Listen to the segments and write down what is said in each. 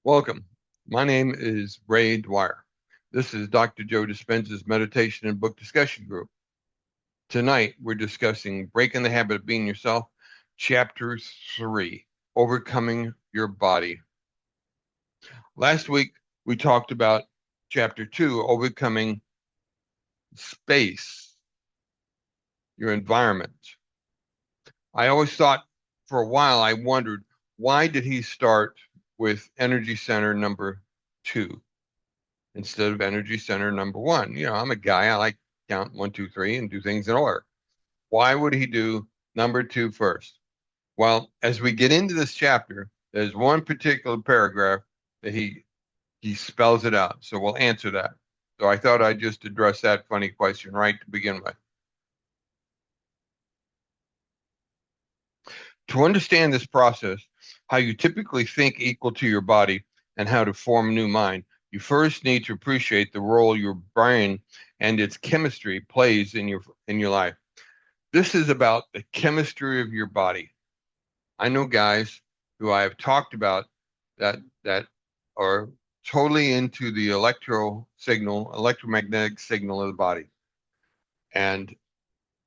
Welcome. My name is Ray Dwyer. This is Dr. Joe Dispenza's meditation and book discussion group. Tonight, we're discussing Breaking the Habit of Being Yourself, Chapter 3, Overcoming Your Body. Last week, we talked about Chapter 2, Overcoming Space, your environment. I always thought, for a while, I wondered, why did he start with energy center number 2? Instead of energy center number 1. I'm a guy, I like count 1, 2, 3 and do things in order. Why would he do number 2 first? Well, as we get into this chapter, there's one particular paragraph that he spells it out. So we'll answer that. So I thought I'd just address that funny question right to begin with. To understand this process, how you typically think equal to your body and how to form a new mind, you first need to appreciate the role your brain and its chemistry plays in your life. This is about the chemistry of your body. I know guys who I have talked about that are totally into the electromagnetic signal of the body. And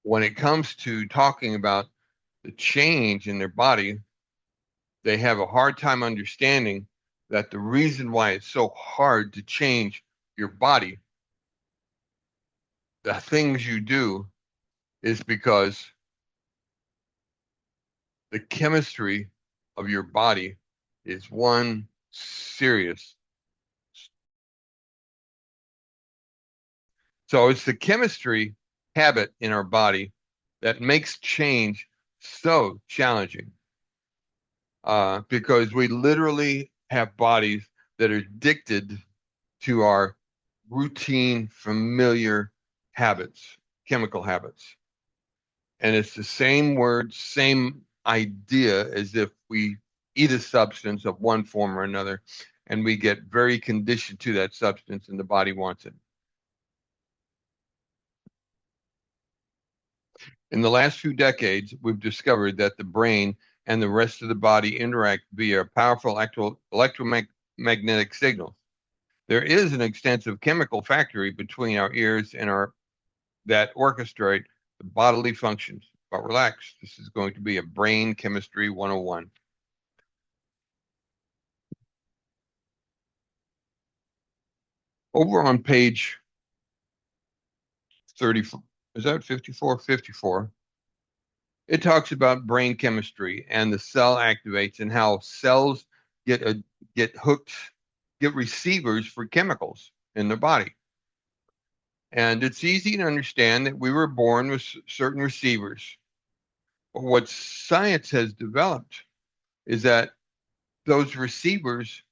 when it comes to talking about the change in their body, they have a hard time understanding that the reason why it's so hard to change your body, the things you do, is because the chemistry of your body is one serious. So it's the chemistry habit in our body that makes change so challenging. Because we literally have bodies that are addicted to our routine, familiar habits, chemical habits. And it's the same word, same idea as if we eat a substance of one form or another, and we get very conditioned to that substance and the body wants it. In the last few decades, we've discovered that the brain and the rest of the body interact via powerful electromagnetic signals. There is an extensive chemical factory between our ears and that orchestrate the bodily functions. But relax, this is going to be a brain chemistry 101. Over on page 34, is that 54? 54. It talks about brain chemistry and the cell activates and how cells get hooked, get receivers for chemicals in the body. And it's easy to understand that we were born with certain receivers. But what science has developed is that those receivers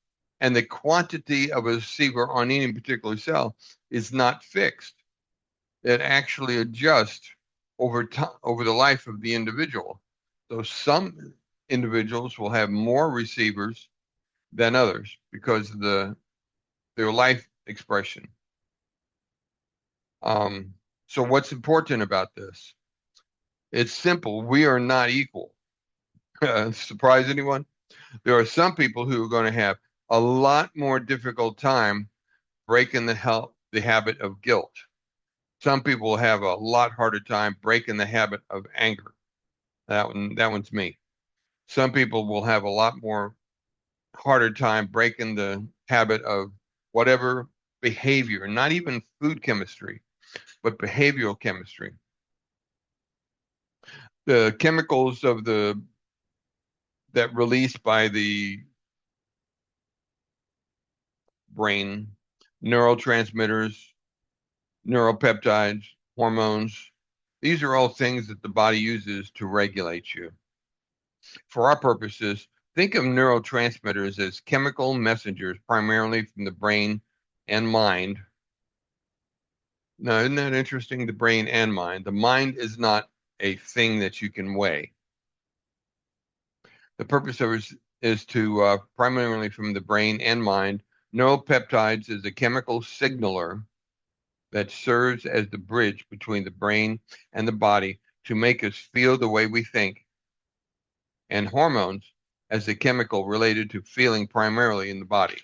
and the quantity of a receiver on any particular cell is not fixed. It actually adjusts over time, over the life of the individual. So some individuals will have more receivers than others because of their life expression. So what's important about this? It's simple. We are not equal. Surprise anyone? There are some people who are going to have a lot more difficult time breaking the habit of guilt. Some people have a lot harder time breaking the habit of anger. That one's me. Some people will have a lot more harder time breaking the habit of whatever behavior, not even food chemistry, but behavioral chemistry. The chemicals that released by the brain, neurotransmitters, neuropeptides, hormones, these are all things that the body uses to regulate you. For our purposes, think of neurotransmitters as chemical messengers, primarily from the brain and mind. Now, isn't that interesting? The brain and mind. The mind is not a thing that you can weigh. The purpose of it is to primarily from the brain and mind. Neuropeptides is a chemical signaler that serves as the bridge between the brain and the body to make us feel the way we think. And hormones as a chemical related to feeling primarily in the body.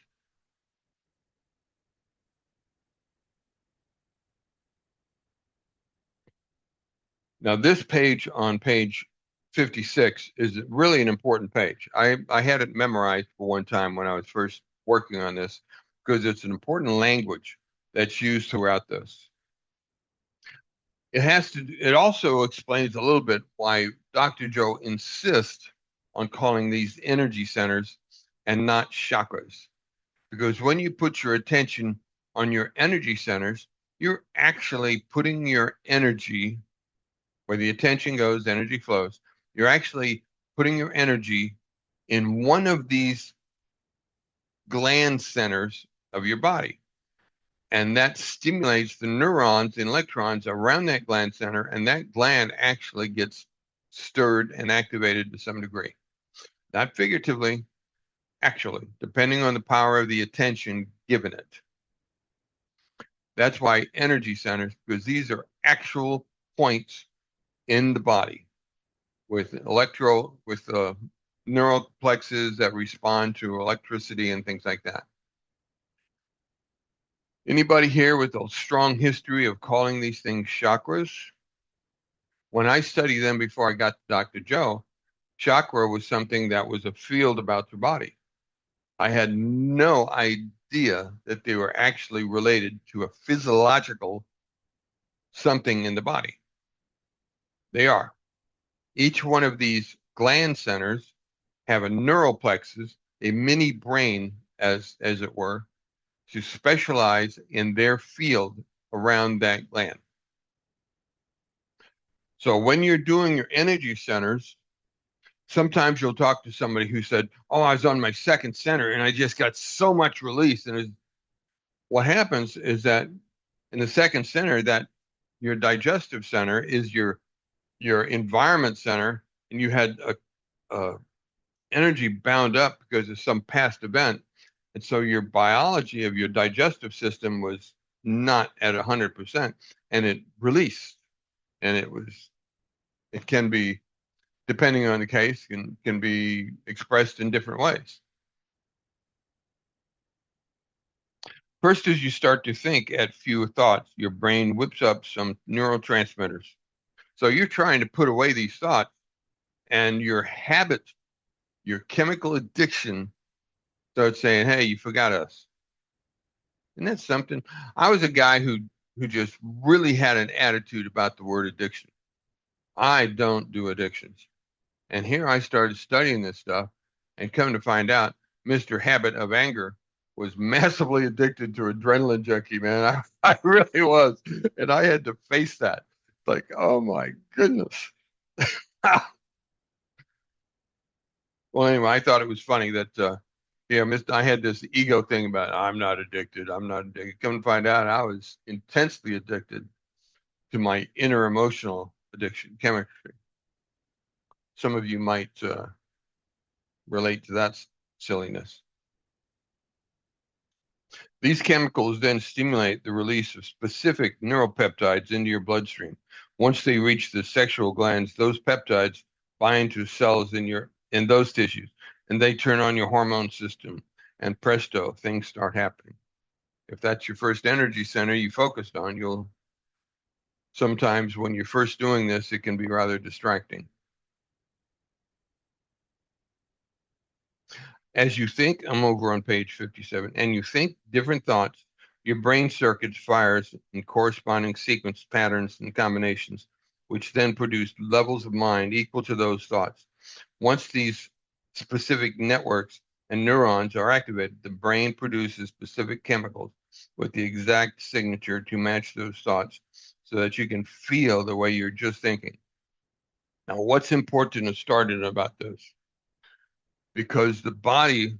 Now, this page on page 56 is really an important page. I had it memorized for one time when I was first working on this because it's an important language that's used throughout this. It also explains a little bit why Dr. Joe insists on calling these energy centers and not chakras. Because when you put your attention on your energy centers, you're actually putting your energy where the attention goes, energy flows. You're actually putting your energy in one of these gland centers of your body. And that stimulates the neurons and electrons around that gland center, and that gland actually gets stirred and activated to some degree. Not figuratively, actually, depending on the power of the attention given it. That's why energy centers, because these are actual points in the body with neural plexes that respond to electricity and things like that. Anybody here with a strong history of calling these things chakras? When I studied them before I got to Dr. Joe, chakra was something that was a field about the body. I had no idea that they were actually related to a physiological something in the body. They are. Each one of these gland centers have a neural plexus, a mini brain, as it were, to specialize in their field around that gland. So when you're doing your energy centers, sometimes you'll talk to somebody who said, "Oh, I was on my second center and I just got so much release." And what happens is that in the second center, that your digestive center is your environment center, and you had a energy bound up because of some past event. And so your biology of your digestive system was not at 100%, and it released. And it can be, depending on the case, can be expressed in different ways. First, as you start to think at few thoughts, your brain whips up some neurotransmitters. So you're trying to put away these thoughts, and your habit, your chemical addiction starts saying, "Hey, you forgot us." Isn't that something? I was a guy who just really had an attitude about the word addiction. I don't do addictions. And here I started studying this stuff and come to find out Mr. Habit of Anger was massively addicted to adrenaline junkie, man. I really was. And I had to face that. Like, oh my goodness. Well, anyway, I thought it was funny that I had this ego thing about I'm not addicted. I'm not addicted. Come to find out, I was intensely addicted to my inner emotional addiction, chemistry. Some of you might relate to that silliness. These chemicals then stimulate the release of specific neuropeptides into your bloodstream. Once they reach the sexual glands, those peptides bind to cells in those tissues, and they turn on your hormone system, and presto, things start happening. If that's your first energy center you focused on, you'll sometimes when you're first doing this, it can be rather distracting. As you think, I'm over on page 57, and you think different thoughts, your brain circuits fires in corresponding sequence patterns and combinations, which then produce levels of mind equal to those thoughts. Once these specific networks and neurons are activated, the brain produces specific chemicals with the exact signature to match those thoughts so that you can feel the way you're just thinking. Now, what's important to start in about this? Because the body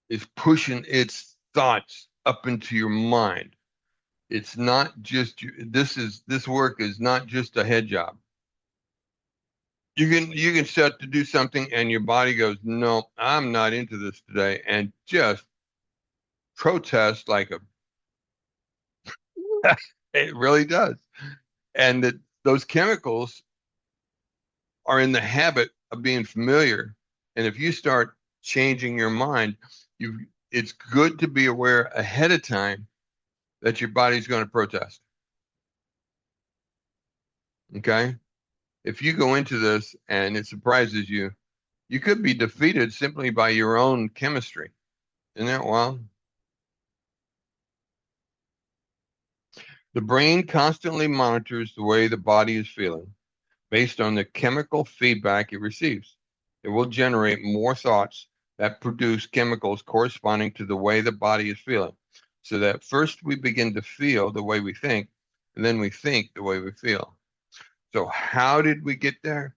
is pushing its thoughts up into your mind. It's not just this work is not just a head job. You can set to do something and your body goes, "No, I'm not into this today," and just protest like a it really does. And that those chemicals are in the habit of being familiar. And if you start changing your mind, it's good to be aware ahead of time that your body's going to protest. Okay? If you go into this and it surprises you, you could be defeated simply by your own chemistry. Isn't that wild? The brain constantly monitors the way the body is feeling based on the chemical feedback it receives. It will generate more thoughts that produce chemicals corresponding to the way the body is feeling. So that first we begin to feel the way we think, and then we think the way we feel. So, how did we get there?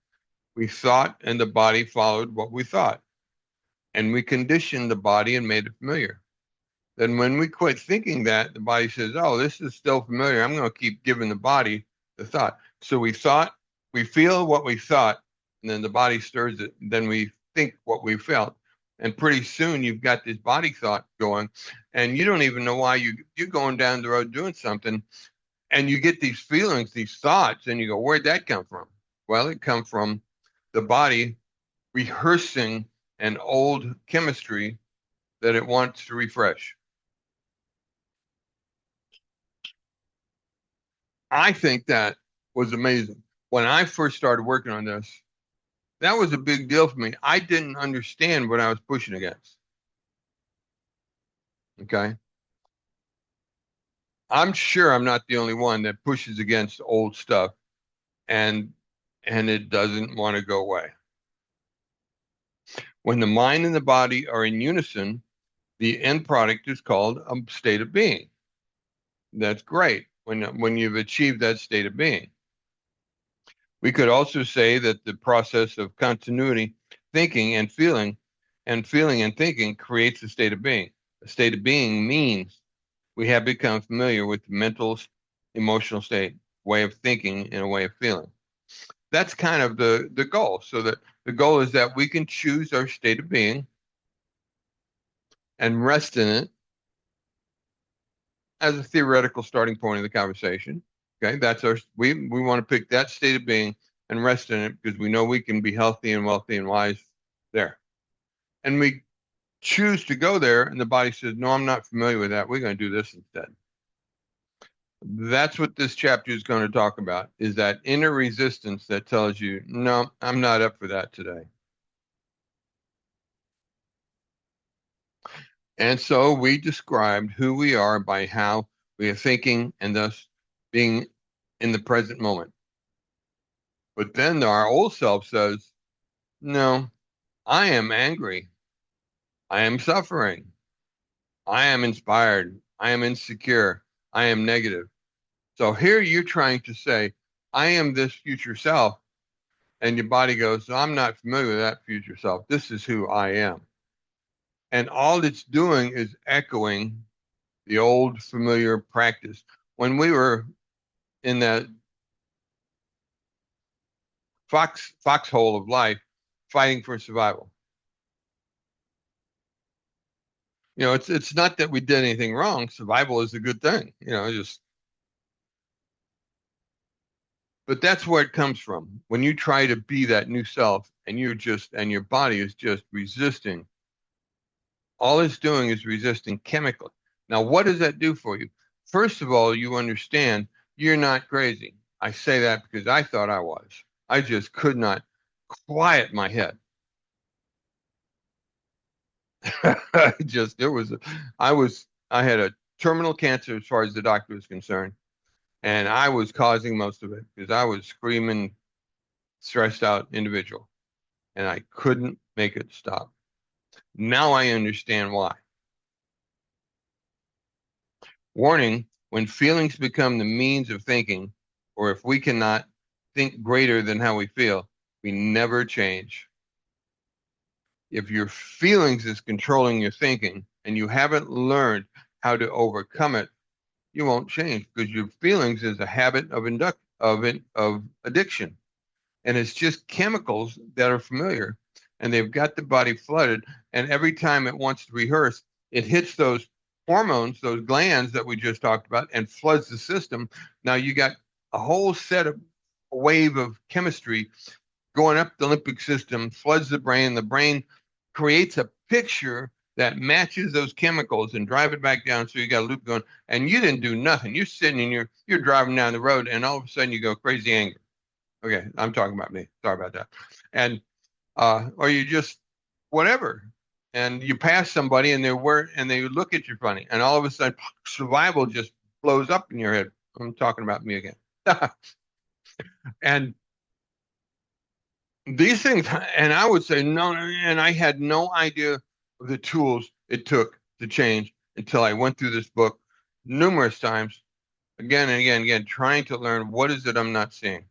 We thought, and the body followed what we thought. And we conditioned the body and made it familiar. Then, when we quit thinking that, the body says, oh, this is still familiar. I'm going to keep giving the body the thought. So, we feel what we thought, and then the body stirs it. And then we think what we felt. And pretty soon you've got this body thought going, and you don't even know why you're going down the road doing something, and you get these feelings, these thoughts, and you go, where'd that come from? Well, it comes from the body rehearsing an old chemistry that it wants to refresh. I think that was amazing. When I first started working on this, that was a big deal for me. I didn't understand what I was pushing against. Okay. I'm sure I'm not the only one that pushes against old stuff and it doesn't want to go away. When the mind and the body are in unison, the end product is called a state of being. That's great when you've achieved that state of being. We could also say that the process of continuity, thinking and feeling, and feeling and thinking creates a state of being. A state of being means we have become familiar with the mental, emotional state, way of thinking, and a way of feeling. That's kind of the goal. So that the goal is that we can choose our state of being and rest in it as a theoretical starting point of the conversation. Okay, that's we want to pick that state of being and rest in it because we know we can be healthy and wealthy and wise there. And we choose to go there, and the body says, no, I'm not familiar with that. We're going to do this instead. That's what this chapter is going to talk about, is that inner resistance that tells you, no, I'm not up for that today. And so we described who we are by how we are thinking and thus being in the present moment. But then our old self says, no, I am angry. I am suffering. I am inspired. I am insecure. I am negative. So here you're trying to say, I am this future self. And your body goes, I'm not familiar with that future self. This is who I am. And all it's doing is echoing the old familiar practice. When we were in that foxhole of life, fighting for survival, it's not that we did anything wrong. Survival is a good thing, but that's where it comes from. When you try to be that new self and and your body is just resisting, all it's doing is resisting chemically. Now, what does that do for you? First of all, you understand you're not crazy. I say that because I thought I was. I just could not quiet my head. I had a terminal cancer as far as the doctor was concerned, and I was causing most of it because I was screaming, stressed out individual, and I couldn't make it stop. Now I understand why. Warning, when feelings become the means of thinking, or if we cannot think greater than how we feel, we never change. If your feelings is controlling your thinking and you haven't learned how to overcome it, you won't change because your feelings is a habit of addiction. And it's just chemicals that are familiar and they've got the body flooded. And every time it wants to rehearse, it hits those hormones, those glands that we just talked about, and floods the system. Now you got a whole set of a wave of chemistry going up the limbic system, floods the brain. The brain creates a picture that matches those chemicals and drive it back down so you got a loop going, and you didn't do nothing. You're sitting and you're driving down the road, and all of a sudden you go crazy angry. Okay, I'm talking about me. Sorry about that. And or you just whatever. And you pass somebody and they look at you funny, and all of a sudden survival just blows up in your head. I'm talking about me again. And these things, and I would say no, and I had no idea of the tools it took to change until I went through this book numerous times, again and again and again, trying to learn what is it I'm not seeing.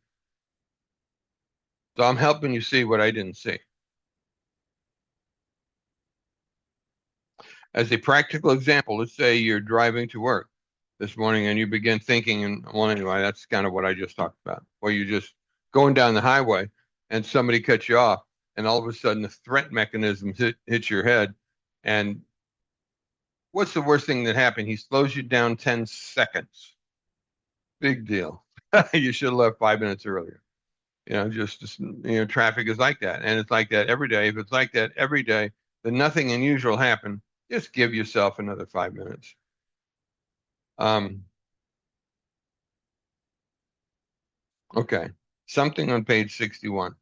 So I'm helping you see what I didn't see. As a practical example, let's say you're driving to work this morning and you begin thinking, and well, anyway, that's kind of what I just talked about, where you're just going down the highway and somebody cuts you off, and all of a sudden the threat mechanism hits your head. And what's the worst thing that happened? He slows you down 10 seconds. Big deal. You should have left 5 minutes earlier. Traffic is like that. And it's like that every day. If it's like that every day, then nothing unusual happened. Just give yourself another 5 minutes. Okay. Something on page 61.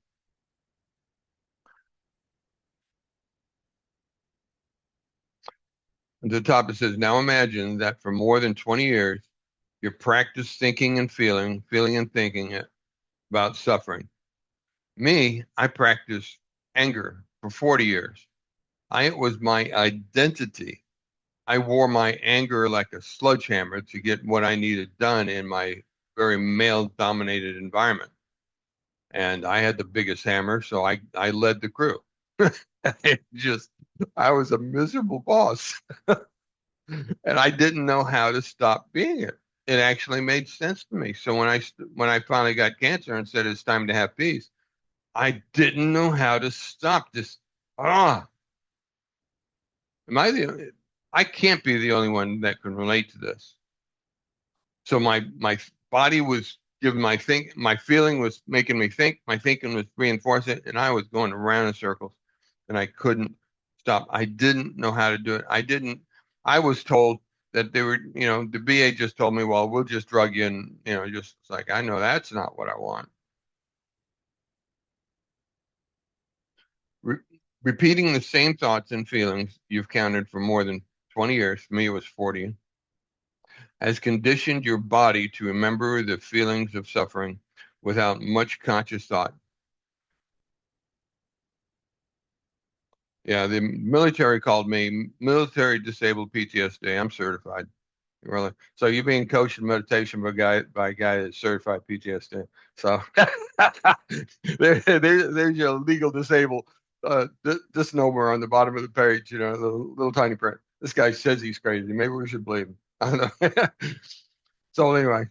At the top it says, now imagine that for more than 20 years, you practice thinking and feeling and thinking it about suffering. Me, I practiced anger for 40 years. It was my identity. I wore my anger like a sledgehammer to get what I needed done in my very male-dominated environment. And I had the biggest hammer, so I led the crew. I was a miserable boss, and I didn't know how to stop being it. It actually made sense to me. So when I finally got cancer and said it's time to have peace, I didn't know how to stop this. Ah, am I the? I can't be the only one that can relate to this. So my body was giving my feeling was making me think, my thinking was reinforcing it, and I was going around in circles, and I couldn't stop. I didn't know how to do it. I was told that they were, the BA just told me, well, we'll just drug you, and just it's like I know that's not what I want. Re Repeating the same thoughts and feelings you've counted for more than 20 years, for me it was 40, has conditioned your body to remember the feelings of suffering without much conscious thought. Yeah, the military called me military disabled PTSD. I'm certified. Really. So you're being coached in meditation by a guy that's certified PTSD. So there's your legal disabled misnomer on the bottom of the page, the little tiny print. This guy says he's crazy. Maybe we should believe him. I don't know. So anyway,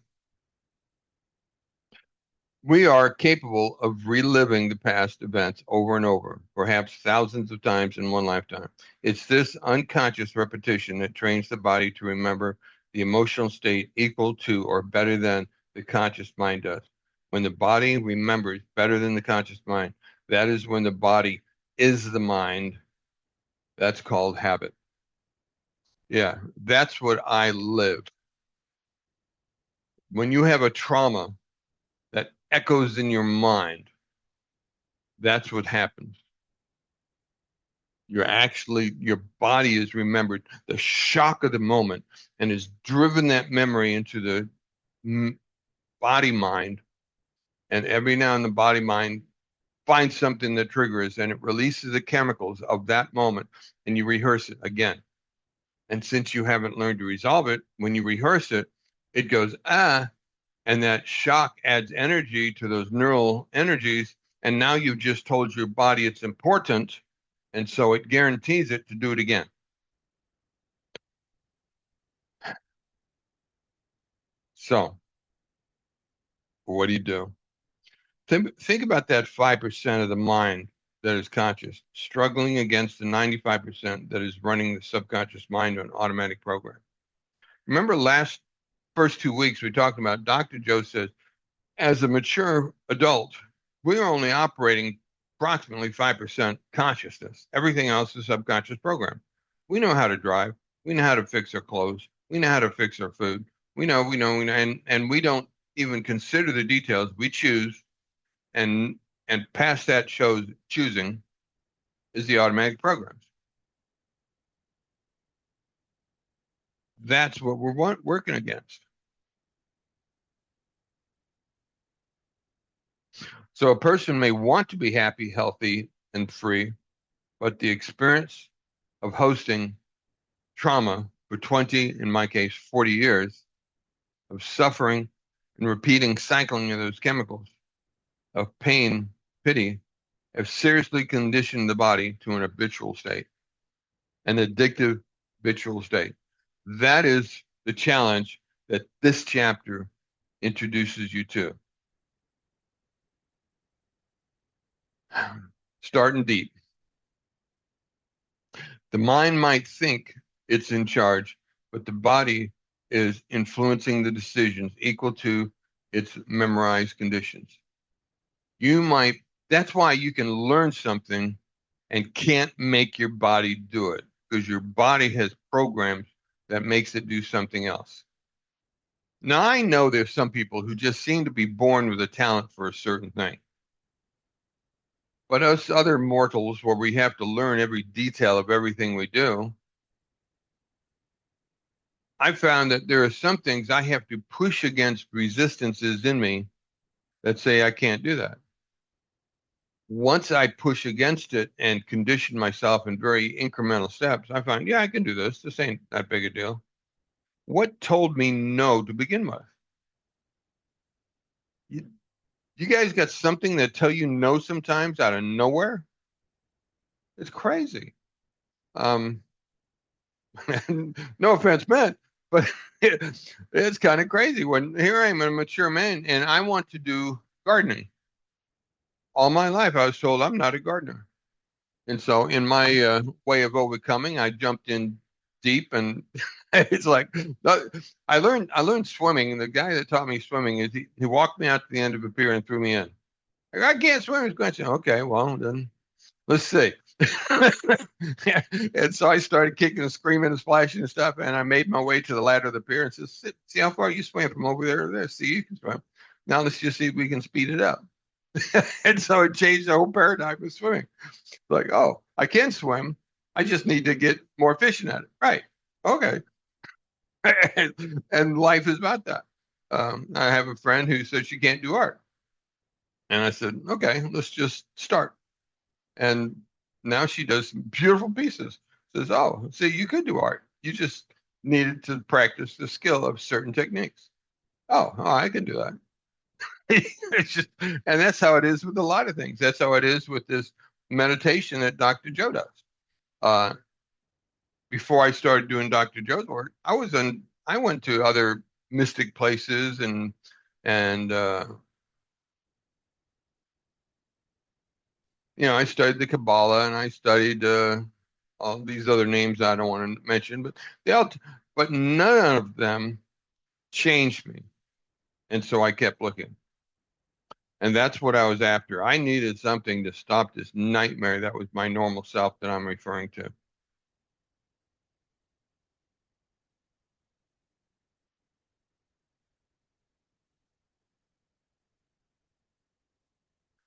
we are capable of reliving the past events over and over, perhaps thousands of times in one lifetime. It's this unconscious repetition that trains the body to remember the emotional state equal to or better than the conscious mind does. When the body remembers better than the conscious mind, that is when the body is the mind. That's called habit. Yeah, that's what I live. When you have a trauma that echoes in your mind, that's what happens. Your body is remembered the shock of the moment and has driven that memory into the body mind. And every now and then the body mind finds something that triggers and it releases the chemicals of that moment and you rehearse it again. And since you haven't learned to resolve it, when you rehearse it, it goes, and that shock adds energy to those neural energies. And now you've just told your body it's important. And so it guarantees it to do it again. So what do? Think about that 5% of the mind that is conscious, struggling against the 95% that is running the subconscious mind on automatic program. Remember first 2 weeks we talked about, Dr. Joe says, as a mature adult, we're only operating approximately 5% consciousness. Everything else is subconscious program. We know how to drive. We know how to fix our clothes. We know how to fix our food. We know, and we don't even consider the details. We choose, and past that shows choosing is the automatic programs. That's what we're working against. So a person may want to be happy, healthy, and free, but the experience of hosting trauma for 20, in my case, 40 years of suffering and repeating cycling of those chemicals of pain, pity, have seriously conditioned the body to an habitual state, an addictive habitual state. That is the challenge that this chapter introduces you to. Starting deep. The mind might think it's in charge, but the body is influencing the decisions equal to its memorized conditions. That's why you can learn something and can't make your body do it because your body has programs that makes it do something else. Now, I know there's some people who just seem to be born with a talent for a certain thing. But us other mortals, where we have to learn every detail of everything we do, I found that there are some things I have to push against resistances in me that say I can't do that. Once I push against it and condition myself in very incremental steps, I find, yeah, I can do this. This ain't that big a deal. What told me no to begin with? You, you guys got something that tell you no sometimes out of nowhere? It's crazy. Um, no offense meant, but it's kind of crazy when here I am, a mature man, and I want to do gardening. All my life, I was told I'm not a gardener. And so, in my way of overcoming, I jumped in deep, and it's like I learned swimming. And the guy that taught me swimming is he walked me out to the end of a pier and threw me in. I can't swim. He's going to say, okay, well then let's see. And so I started kicking and screaming and splashing and stuff, and I made my way to the ladder of the pier and said, "See how far you swam from over there to there. See, you can swim. Now let's just see if we can speed it up." And so it changed the whole paradigm of swimming. Like, oh, I can swim. I just need to get more efficient at it. Right. Okay. And life is about that. I have a friend who said she can't do art. And I said, okay, let's just start. And now she does beautiful pieces. Says, oh, see, you could do art. You just needed to practice the skill of certain techniques. Oh, I can do that. It's just, and that's how it is with a lot of things. That's how it is with this meditation that Dr. Joe does. Uh, Before I started doing Dr. Joe's work, I went to other mystic places and I studied the Kabbalah and I studied all these other names I don't want to mention, but they all, but none of them changed me. And so I kept looking. And that's what I was after. I needed something to stop this nightmare that was my normal self that I'm referring to.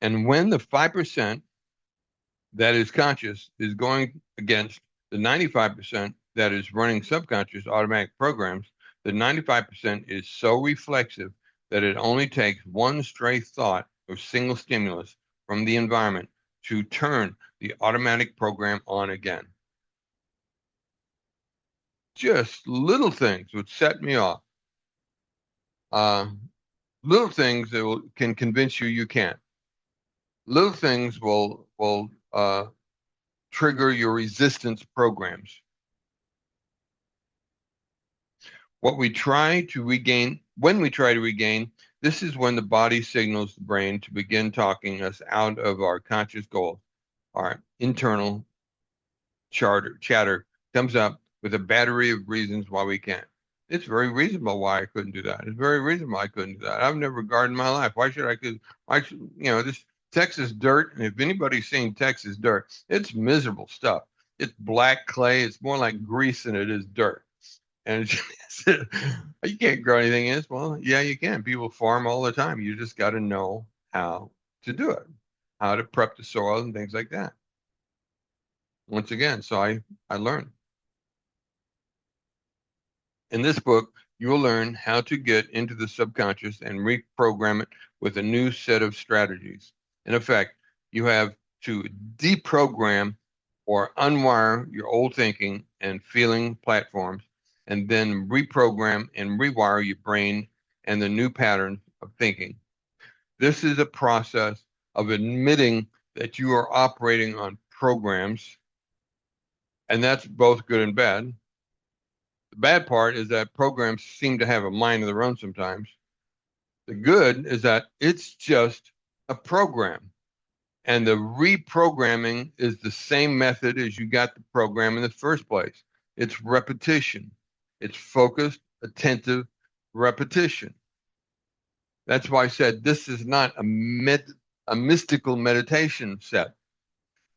And when the 5% that is conscious is going against the 95% that is running subconscious automatic programs, the 95% is so reflexive that it only takes one stray thought or single stimulus from the environment to turn the automatic program on again. Just little things would set me off. Uh, Little things that can convince you can't. Little things will trigger your resistance programs. What we try to regain, when we try to regain, this is when the body signals the brain to begin talking us out of our conscious goals. Our internal chatter comes up with a battery of reasons why we can't. It's very reasonable why I couldn't do that. It's very reasonable I couldn't do that. I've never gardened in my life. Why should I could why should this Texas dirt, and if anybody's seen Texas dirt, it's miserable stuff. It's black clay. It's more like grease than it is dirt. And you can't grow anything in it. Well, yeah, you can. People farm all the time. You just got to know how to do it, how to prep the soil and things like that. Once again, so I learned. In this book, you will learn how to get into the subconscious and reprogram it with a new set of strategies. In effect, you have to deprogram or unwire your old thinking and feeling platforms, and then reprogram and rewire your brain and the new patterns of thinking. This is a process of admitting that you are operating on programs, and that's both good and bad. The bad part is that programs seem to have a mind of their own sometimes. The good is that it's just a program. And the reprogramming is the same method as you got the program in the first place. It's repetition. It's focused, attentive repetition. That's why I said this is not a mystical meditation set.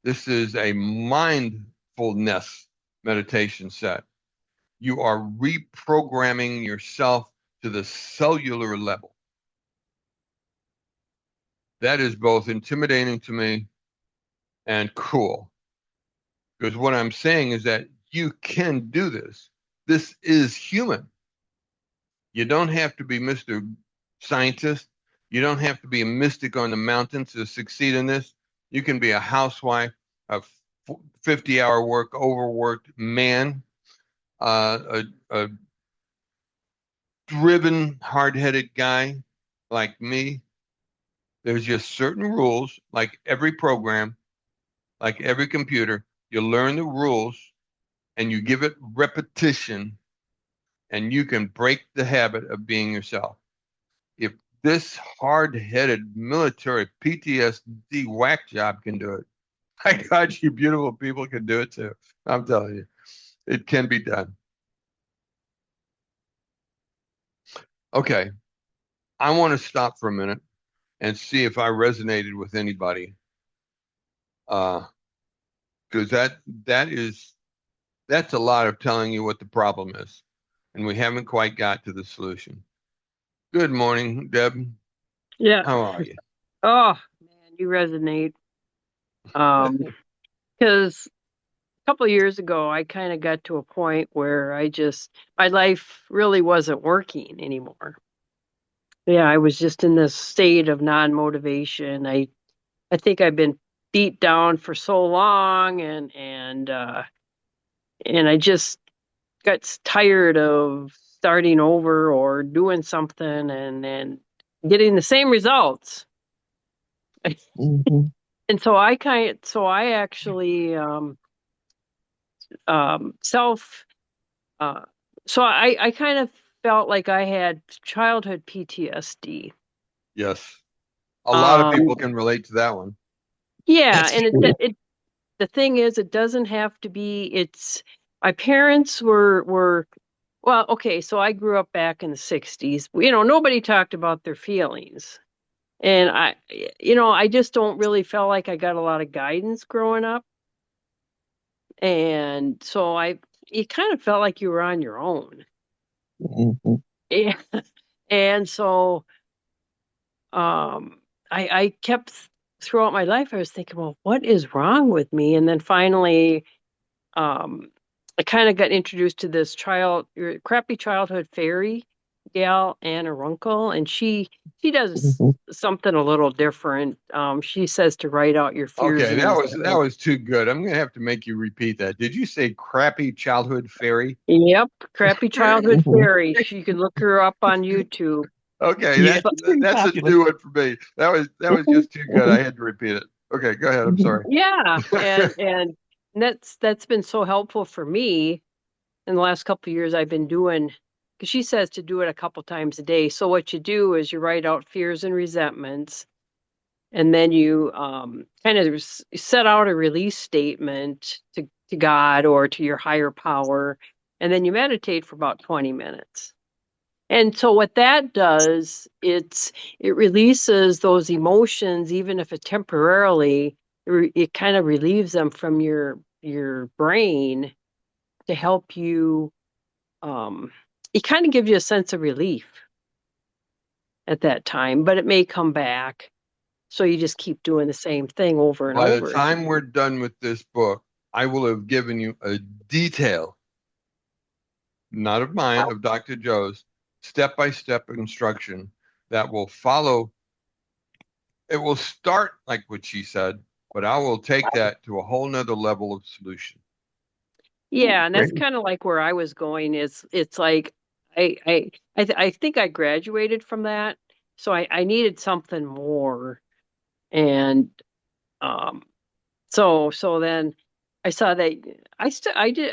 This is a mindfulness meditation set. You are reprogramming yourself to the cellular level. That is both intimidating to me and cool. Because what I'm saying is that you can do this. This is human. You don't have to be Mr. Scientist. You don't have to be a mystic on the mountain to succeed in this. You can be a housewife, a 50-hour work, overworked man, a driven, hard-headed guy like me. There's just certain rules, like every program, like every computer. You learn the rules and you give it repetition, and you can break the habit of being yourself. If this hard-headed military PTSD whack job can do it, my God, you beautiful people can do it too. I'm telling you, it can be done. Okay, I want to stop for a minute and see if I resonated with anybody. Because that's a lot of telling you what the problem is, and we haven't quite got to the solution. Good morning, Deb. Yeah. How are you? Oh man, you resonate. Because a couple of years ago, I kind of got to a point where my life really wasn't working anymore. Yeah, I was just in this state of non-motivation. I think I've been beat down for so long, and I just got tired of starting over or doing something and getting the same results. Mm-hmm. And so I actually self uh so I kind of felt like I had childhood PTSD. Yes, a lot of people Um can relate to that one. yeah, That's and true. it the thing is it doesn't have to be it's my parents were well, okay, so I grew up back in the 60s. Nobody talked about their feelings. And I just don't really feel like I got a lot of guidance growing up. And so you kind of felt like you were on your own. Mm-hmm. Yeah. And so I kept throughout my life, I was thinking, well, what is wrong with me? And then finally, um, I kind of got introduced to this crappy childhood fairy gal, Anna Runkle, and she does Mm-hmm. something a little different. She says to write out your fears Okay, and that was too good. I'm gonna have to make you repeat that. Did you say crappy childhood fairy? Yep, crappy childhood Mhm. fairy. You can look her up on YouTube. Okay, Yeah, that she's pretty that's a popular. new one for me. That was just too good. I had to repeat it. Okay, go ahead. I'm sorry. Yeah, and that's been so helpful for me in the last couple of years. I've been doing because she says to do it a couple times a day. So what you do is you write out fears and resentments, and then you kind of set out a release statement to God or to your higher power, and then you meditate for about 20 minutes. And so what that does, it releases those emotions, even if it temporarily, it kind of relieves them from your brain to help you. Um, it kind of gives you a sense of relief at that time, but it may come back. So you just keep doing the same thing over and By the over again. time we're done with this book, I will have given you a detail, not of mine, of Dr. Joe's, step-by-step instruction that will follow. It will start like what she said, but I will take that to a whole nother level of solution. Yeah, and that's Great. kind of like where I was going. It's like I think I graduated from that, so I needed something more, and um, so then I saw that I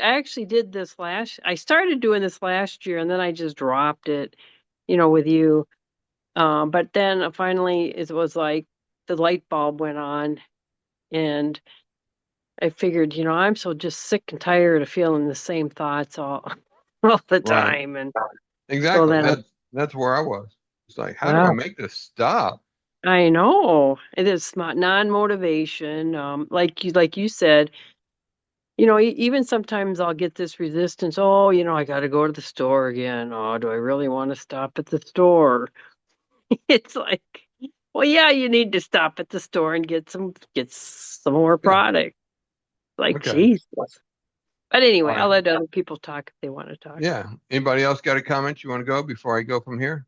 actually did this last. I started doing this last year, and then I just dropped it, with you. But then finally it was like the light bulb went on, and I figured, I'm so just sick and tired of feeling the same thoughts all all the Right. time. And so Exactly. then That's where I was. It's like, how do I well, make this stop? I know it is not non-motivation. Like you said, even sometimes I'll get this resistance. Oh, I got to go to the store again. Oh, do I really want to stop at the store? It's like, well, yeah, you need to stop at the store and get some more Yeah. product. Like, Okay. geez. But All anyway, right. I'll let other people talk if they want to talk. Yeah. Anybody else got a comment you want to go before I go from here?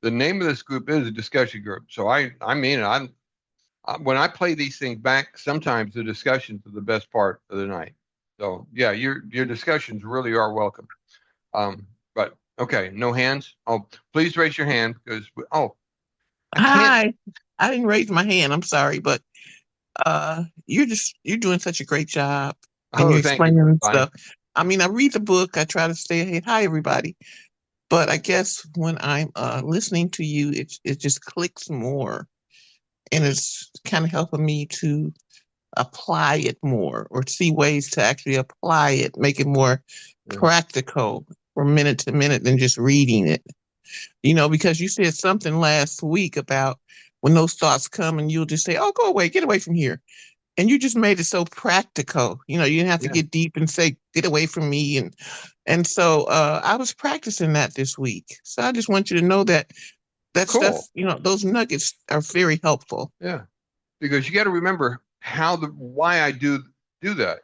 The name of this group is a discussion group. So I mean, when I play these things back, sometimes the discussions are the best part of the night. So yeah, your discussions really are welcome. But okay, no hands. Oh, please raise your hand because I can't. Hi. I didn't raise my hand. I'm sorry, but you're doing such a great job and you're Oh, thank you, explaining Bonnie. stuff. I mean, I read the book, I try to stay ahead. Hi everybody. But I guess when I'm listening to you, it just clicks more and it's kind of helping me to apply it more or see ways to actually apply it, make it more Yeah. practical from minute to minute than just reading it. Because you said something last week about when those thoughts come and you'll just say, "Oh, go away, get away from here." And you just made it so practical. You didn't have to Yeah. get deep and say, "Get away from me." And so I was practicing that this week. So I just want you to know that that stuff, Cool. those nuggets are very helpful. Yeah. Because you got to remember why I do that.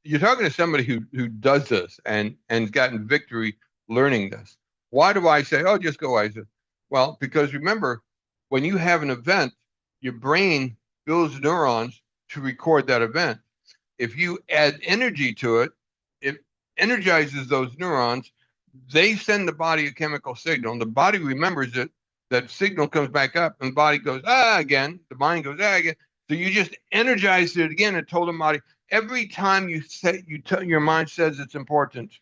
You're talking to somebody who does this and gotten victory learning this. Why do I say, oh, just go Isa? Well, because remember, when you have an event, your brain builds neurons to record that event. If you add energy to it, it energizes those neurons. They send the body a chemical signal, and the body remembers it. That signal comes back up, and the body goes, again. The mind goes, again. So you just energized it again and told the body every time your mind says it's important,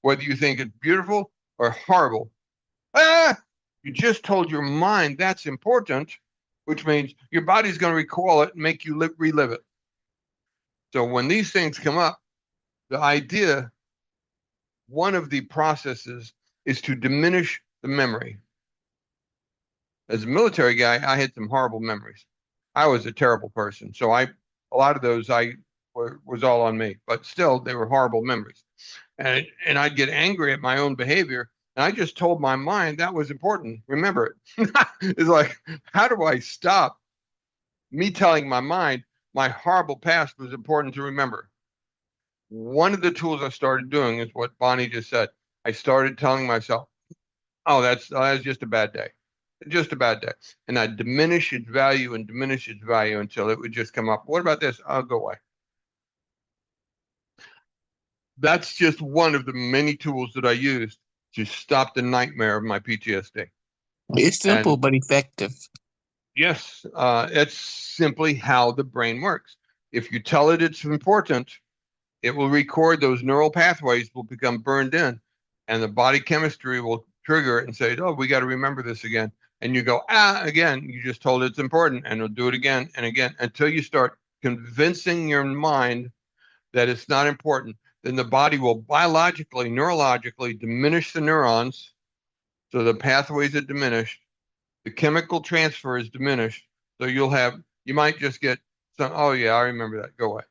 whether you think it's beautiful or horrible. Ah, you just told your mind that's important, which means your body's going to recall it and make you relive it. So when these things come up, the idea, one of the processes is to diminish the memory. As a military guy, I had some horrible memories. I was a terrible person. So a lot of those was all on me, but still they were horrible memories. And I'd get angry at my own behavior. And I just told my mind that was important. Remember it. It's like, how do I stop me telling my mind my horrible past was important to remember? One of the tools I started doing is what Bonnie just said. I started telling myself, oh, that's just a bad day. Just a bad day. And I diminish its value and diminish its value until it would just come up. What about this? I'll go away. That's just one of the many tools that I used to stop the nightmare of my PTSD. It's simple And but effective. yes, it's simply how the brain works. If you tell it it's important, it will record those neural pathways will become burned in, and the body chemistry will trigger it and say, "Oh, we got to remember this again." And you go, again. You just told it it's important, and it'll do it again and again until you start convincing your mind that it's not important. Then the body will biologically, neurologically diminish the neurons So the pathways are diminished, the chemical transfer is diminished. So you might just get some, oh yeah, I remember that, go away.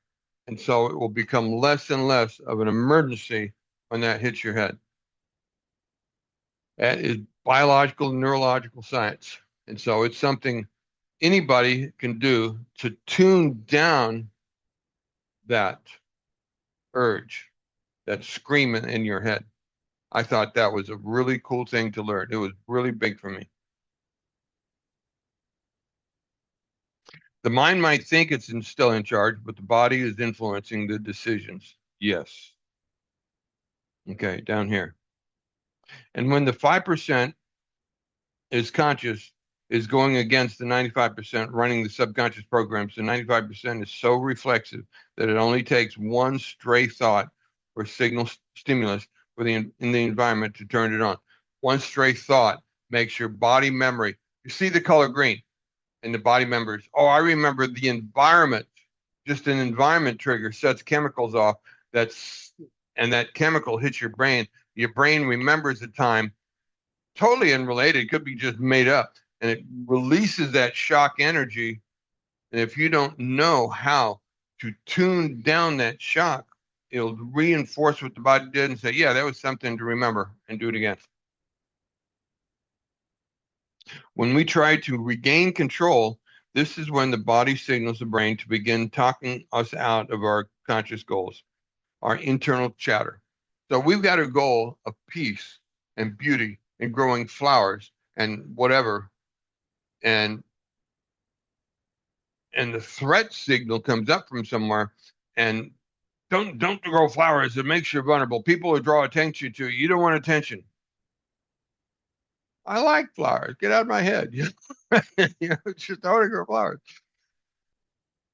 And so it will become less and less of an emergency when that hits your head. That is biological and neurological science. And so it's something anybody can do to tune down that urge, that screaming in your head. I thought that was a really cool thing to learn. It was really big for me. The mind might think it's still in charge, but the body is influencing the decisions. Yes. Okay, down here. And when the 5% is conscious, is going against the 95% running the subconscious programs, the 95% is so reflexive that it only takes one stray thought or signal stimulus in the environment to turn it on. One stray thought makes your body memory. You see the color green in the body members. Oh, I remember the environment. Just an environment trigger sets chemicals off. And that chemical hits your brain. Your brain remembers the time. Totally unrelated. It could be just made up, and it releases that shock energy. And if you don't know how to tune down that shock, it'll reinforce what the body did and say, yeah, that was something to remember, and do it again. When we try to regain control, this is when the body signals the brain to begin talking us out of our conscious goals, our internal chatter. So we've got a goal of peace and beauty and growing flowers and whatever. And the threat signal comes up from somewhere, and don't grow flowers. It makes you vulnerable. People will draw attention to you. You don't want attention. I like flowers. Get out of my head. It's just I want to grow flowers.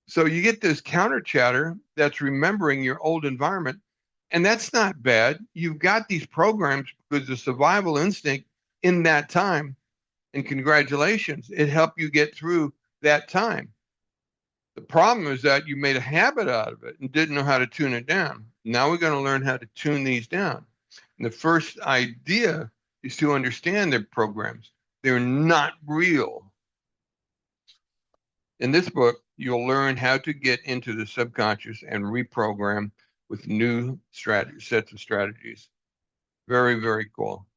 So you get this counter chatter that's remembering your old environment, and that's not bad. You've got these programs because the survival instinct in that time, and congratulations, it helped you get through that time. The problem is that you made a habit out of it and didn't know how to tune it down. Now we're going to learn how to tune these down. And the first idea is to understand their programs. They're not real. In this book, you'll learn how to get into the subconscious and reprogram with new sets of strategies. Very, very cool.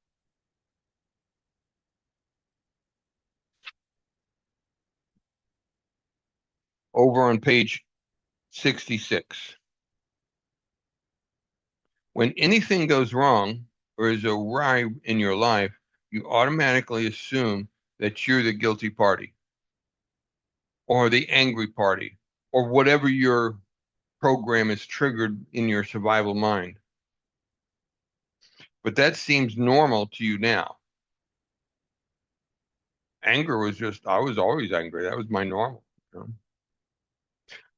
Over on page 66. When anything goes wrong or is awry in your life, you automatically assume that you're the guilty party or the angry party or whatever your program is triggered in your survival mind. But that seems normal to you now. Anger was just, I was always angry. That was my normal. You know?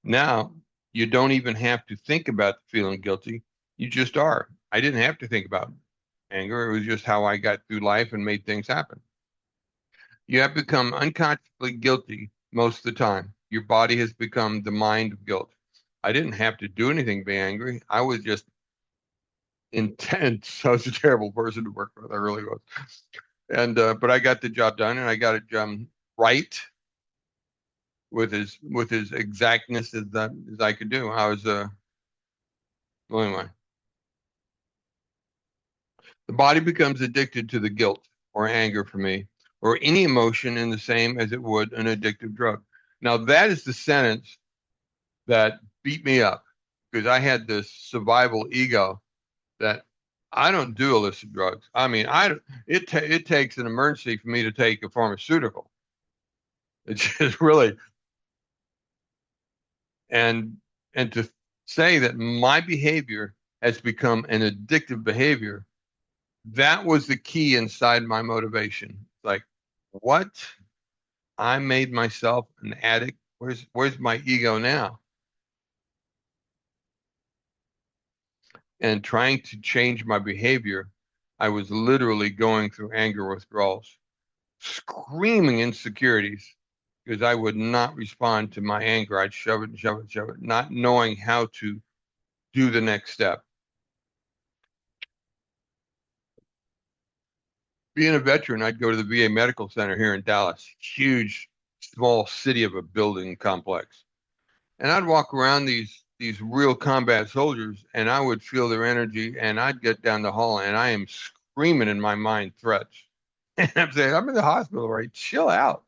Now, you don't even have to think about feeling guilty. You just are. I didn't have to think about anger. It was just how I got through life and made things happen. You have become unconsciously guilty most of the time. Your body has become the mind of guilt. I didn't have to do anything to be angry. I was just intense. I was a terrible person to work with. I really was. And but I got the job done, and I got it right with his exactness as I could do. I was well, anyway. The body becomes addicted to the guilt or anger for me, or any emotion in the same as it would an addictive drug. Now that is the sentence that beat me up because I had this survival ego that I don't do illicit drugs. I mean, it takes an emergency for me to take a pharmaceutical. It's just really and to say that my behavior has become an addictive behavior, that was the key inside my motivation. Like, what? I made myself an addict. Where's my ego now? And trying to change my behavior, I was literally going through anger withdrawals, screaming insecurities because I would not respond to my anger. I'd shove it and shove it and shove it, not knowing how to do the next step. Being a veteran, I'd go to the VA Medical Center here in Dallas, huge, small city of a building complex. And I'd walk around these real combat soldiers and I would feel their energy and I'd get down the hall and I am screaming in my mind threats. And I'm saying, I'm in the hospital, right? Chill out.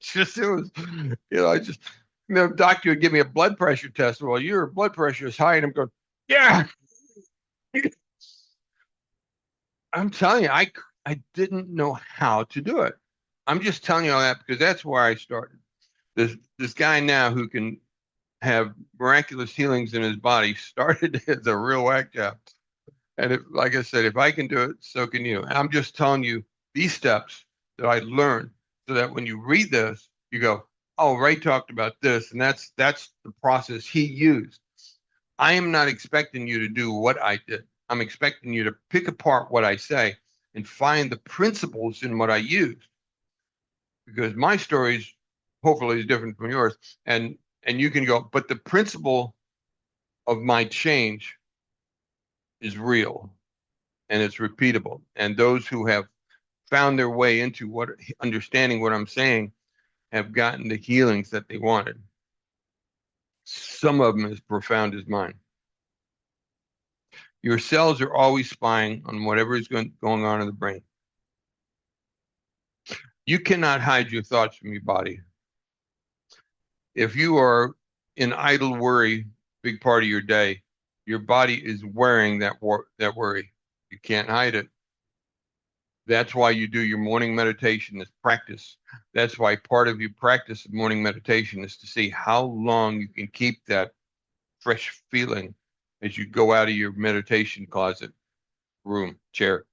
It's just it was, I just the doctor would give me a blood pressure test. Well, your blood pressure is high, and I'm going, yeah. I'm telling you, I didn't know how to do it. I'm just telling you all that because that's where I started. This guy now who can have miraculous healings in his body started as a real whack job. And if, like I said, if I can do it, so can you. I'm just telling you these steps that I learned so that when you read this, you go, oh, Ray talked about this, and that's the process he used. I am not expecting you to do what I did. I'm expecting you to pick apart what I say and find the principles in what I used. Because my stories hopefully is different from yours. And you can go, but the principle of my change is real and it's repeatable. And those who have found their way into what understanding what I'm saying have gotten the healings that they wanted. Some of them as profound as mine. Your cells are always spying on whatever is going on in the brain. You cannot hide your thoughts from your body. If you are in idle worry, big part of your day, your body is wearing that worry. You can't hide it. That's why you do your morning meditation as practice. That's why part of your practice of morning meditation is to see how long you can keep that fresh feeling as you go out of your meditation closet, room, chair.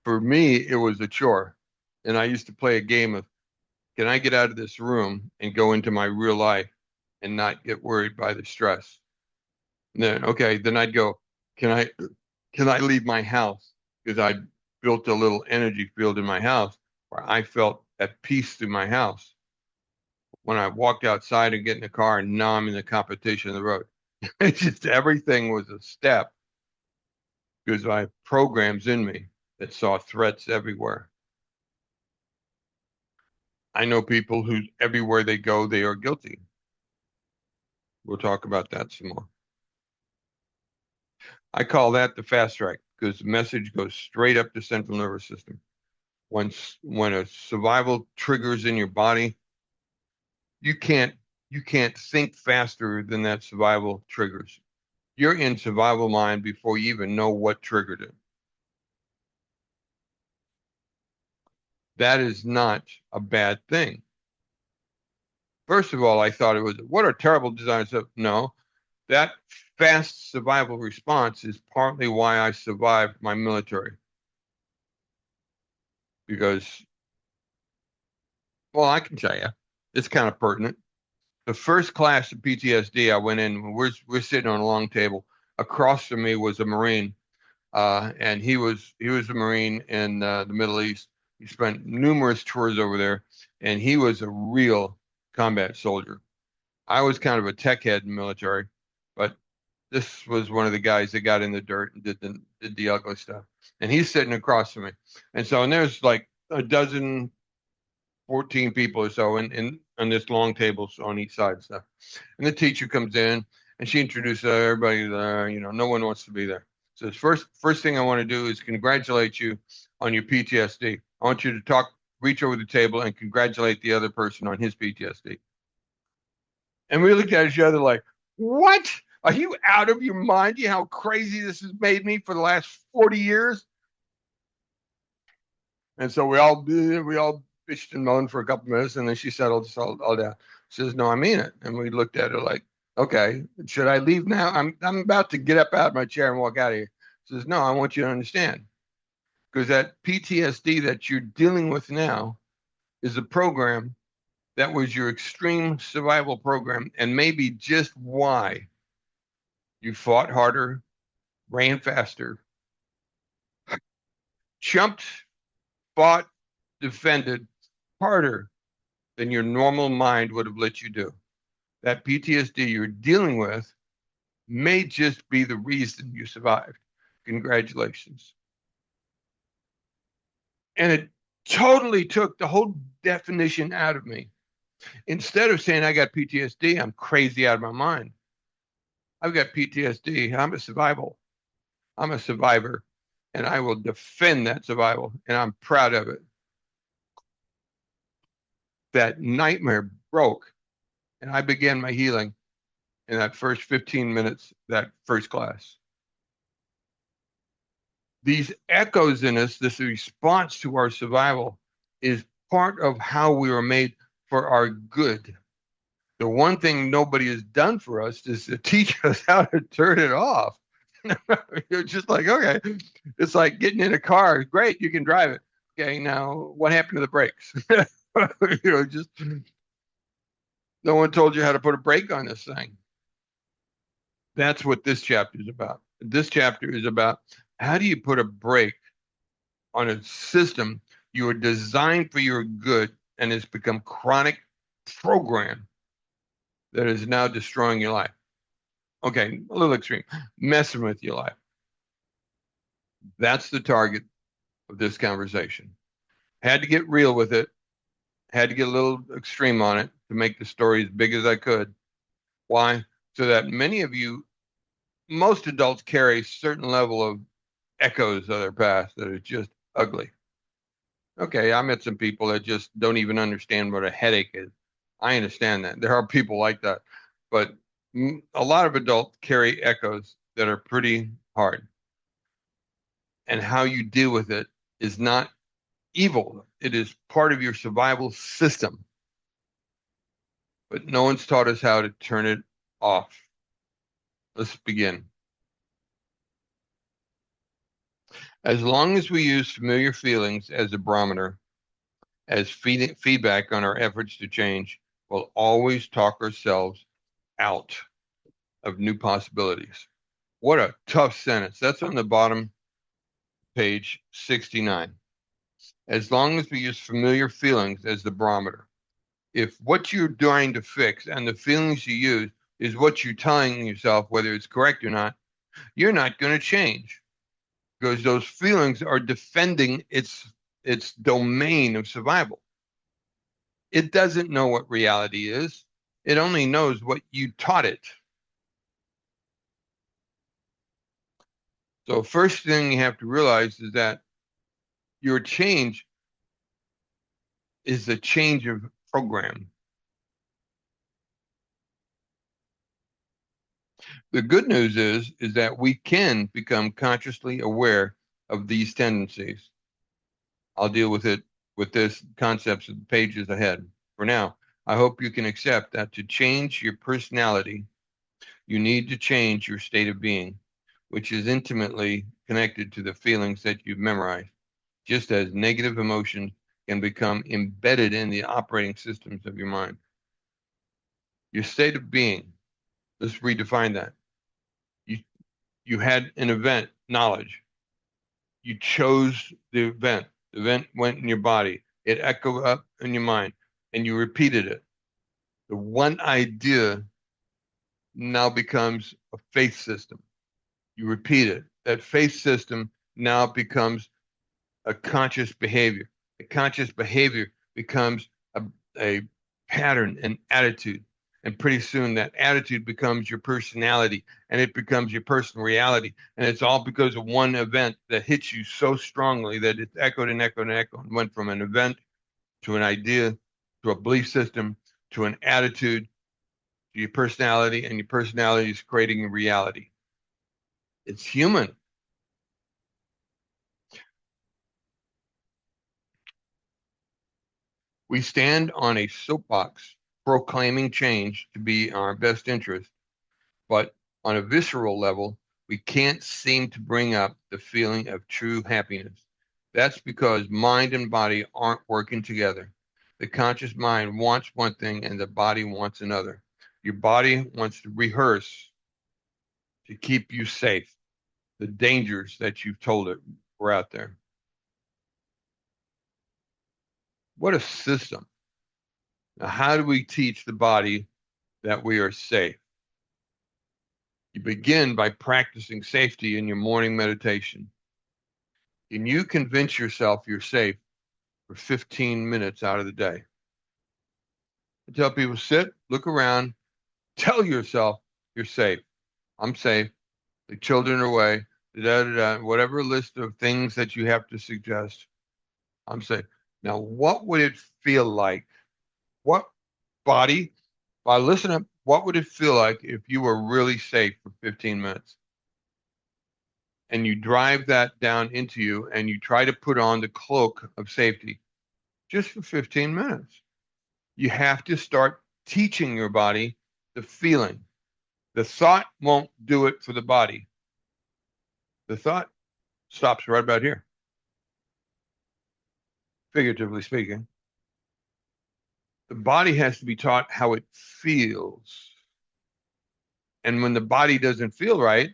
For me, it was a chore. And I used to play a game of, can I get out of this room and go into my real life and not get worried by the stress? And then, okay, then I'd go, can I leave my house? Because I built a little energy field in my house where I felt at peace through my house. When I walked outside and get in the car, and now I'm in the competition of the road. It's just everything was a step because I have programs in me that saw threats everywhere. I know people who everywhere they go, they are guilty. We'll talk about that some more. I call that the fast track because the message goes straight up the central nervous system. When a survival triggers in your body, you can't think faster than that survival triggers. You're in survival mind before you even know what triggered it. That is not a bad thing. First of all, I thought it was, what a terrible design. So, no, that fast survival response is partly why I survived my military. Because, well, I can tell you, it's kind of pertinent. The first class of PTSD I went in, we're sitting on a long table. Across from me was a Marine, and he was a Marine in the Middle East. He spent numerous tours over there, and he was a real combat soldier. I was kind of a tech head in the military, but this was one of the guys that got in the dirt and did the ugly stuff. And he's sitting across from me. And there's like a dozen, 14 people or so in on this long table on each side and stuff. And the teacher comes in and she introduces everybody there. No one wants to be there. So the first thing I want to do is congratulate you on your PTSD. I want you to reach over the table and congratulate the other person on his PTSD. And we looked at each other like, what? Are you out of your mind? You know how crazy this has made me for the last 40 years? And so we all bitched and moaned for a couple minutes, and then she settled us all down. She says, "No, I mean it." And we looked at her like, "Okay, should I leave now? I'm about to get up out of my chair and walk out of here." She says, "No, I want you to understand, because that PTSD that you're dealing with now is a program that was your extreme survival program, and maybe just why you fought harder, ran faster, jumped, fought, defended harder than your normal mind would have let you do. That PTSD you're dealing with may just be the reason you survived. Congratulations. And it totally took the whole definition out of me. Instead of saying I got PTSD, I'm crazy out of my mind. I've got PTSD. I'm a survivor, and I will defend that survival, and I'm proud of it. That nightmare broke, and I began my healing in that first 15 minutes, that first class. These echoes in us, this response to our survival, is part of how we were made for our good. The one thing nobody has done for us is to teach us how to turn it off. You're just like, okay, it's like getting in a car. Great, you can drive it. Okay, now what happened to the brakes? Just no one told you how to put a brake on this thing. That's what this chapter is about. This chapter is about how do you put a brake on a system you were designed for your good and it's become chronic program that is now destroying your life. Okay, a little extreme, messing with your life. That's the target of this conversation. Had to get real with it, had to get a little extreme on it to make the story as big as I could. Why? So that many of you, most adults carry a certain level of echoes of their past that are just ugly. Okay, I met some people that just don't even understand what a headache is. I understand that. There are people like that. But a lot of adults carry echoes that are pretty hard. And how you deal with it is not evil, it is part of your survival system. But no one's taught us how to turn it off. Let's begin. As long as we use familiar feelings as a barometer, as feedback on our efforts to change, we'll always talk ourselves out of new possibilities. What a tough sentence. That's on the bottom, page 69. As long as we use familiar feelings as the barometer. If what you're trying to fix and the feelings you use is what you're telling yourself, whether it's correct or not, you're not going to change because those feelings are defending its domain of survival. It doesn't know what reality is. It only knows what you taught it. So first thing you have to realize is that your change is a change of program. The good news is that we can become consciously aware of these tendencies. I'll deal with it with this concepts of the pages ahead. For now, I hope you can accept that to change your personality, you need to change your state of being, which is intimately connected to the feelings that you've memorized, just as negative emotions can become embedded in the operating systems of your mind. Your state of being, let's redefine that. You had an event, knowledge. You chose the event. The event went in your body. It echoed up in your mind, and you repeated it. The one idea now becomes a faith system. You repeat it. That faith system now becomes a conscious behavior. A conscious behavior becomes a pattern, an attitude. And pretty soon that attitude becomes your personality and it becomes your personal reality. And it's all because of one event that hits you so strongly that it's echoed and echoed and echoed and went from an event to an idea to a belief system to an attitude to your personality, and your personality is creating a reality. It's human. We stand on a soapbox proclaiming change to be our best interest, but on a visceral level, we can't seem to bring up the feeling of true happiness. That's because mind and body aren't working together. The conscious mind wants one thing and the body wants another. Your body wants to rehearse to keep you safe. The dangers that you've told it were out there. What a system. Now, how do we teach the body that we are safe? You begin by practicing safety in your morning meditation. Can you convince yourself you're safe for 15 minutes out of the day? I tell people, sit, look around, tell yourself you're safe. I'm safe. The children are away. Da, da, da, whatever list of things that you have to suggest, I'm safe. Now, what would it feel like? What body, by listening, what would it feel like if you were really safe for 15 minutes? And you drive that down into you and you try to put on the cloak of safety just for 15 minutes. You have to start teaching your body the feeling. The thought won't do it for the body. The thought stops right about here, figuratively speaking. The body has to be taught how it feels. And when the body doesn't feel right,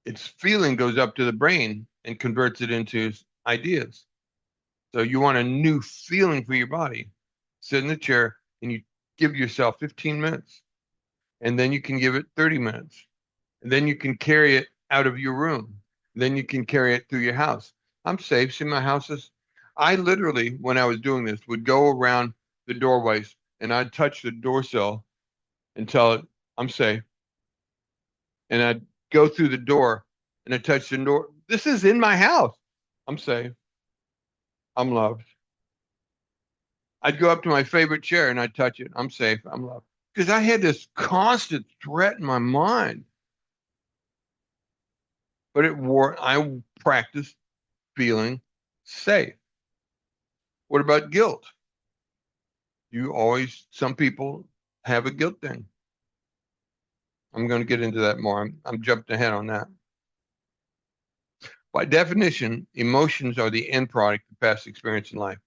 its feeling goes up to the brain and converts it into ideas. So you want a new feeling for your body. Sit in the chair and you give yourself 15 minutes. And then you can give it 30 minutes. And then you can carry it out of your room. Then you can carry it through your house. I'm safe. See my houses. I literally, when I was doing this, would go around the doorways and I'd touch the door sill and tell it, I'm safe. And I'd go through the door and I'd touch the door. This is in my house. I'm safe. I'm loved. I'd go up to my favorite chair and I'd touch it. I'm safe. I'm loved. Because I had this constant threat in my mind. But I practiced feeling safe. What about guilt? Some people have a guilt thing. I'm going to get into that more. I'm jumping ahead on that. By definition, emotions are the end product of past experience in life.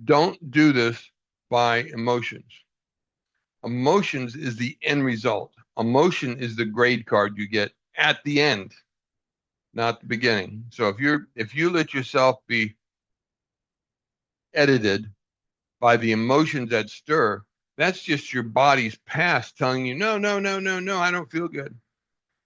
Don't do this by emotions. Emotions is the end result. Emotion is the grade card you get at the end, not the beginning. So if you let yourself be edited by the emotions that stir, that's just your body's past telling you, no, no, no, no, no, I don't feel good.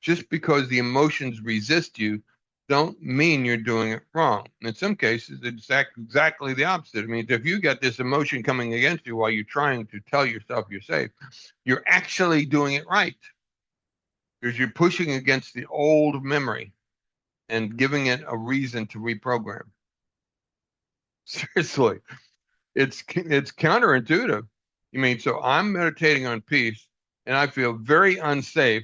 Just because the emotions resist you, don't mean you're doing it wrong. In some cases, it's exactly the opposite. I mean, if you got this emotion coming against you while you're trying to tell yourself you're safe, you're actually doing it right because you're pushing against the old memory and giving it a reason to reprogram. Seriously, it's counterintuitive. You mean, so I'm meditating on peace and I feel very unsafe,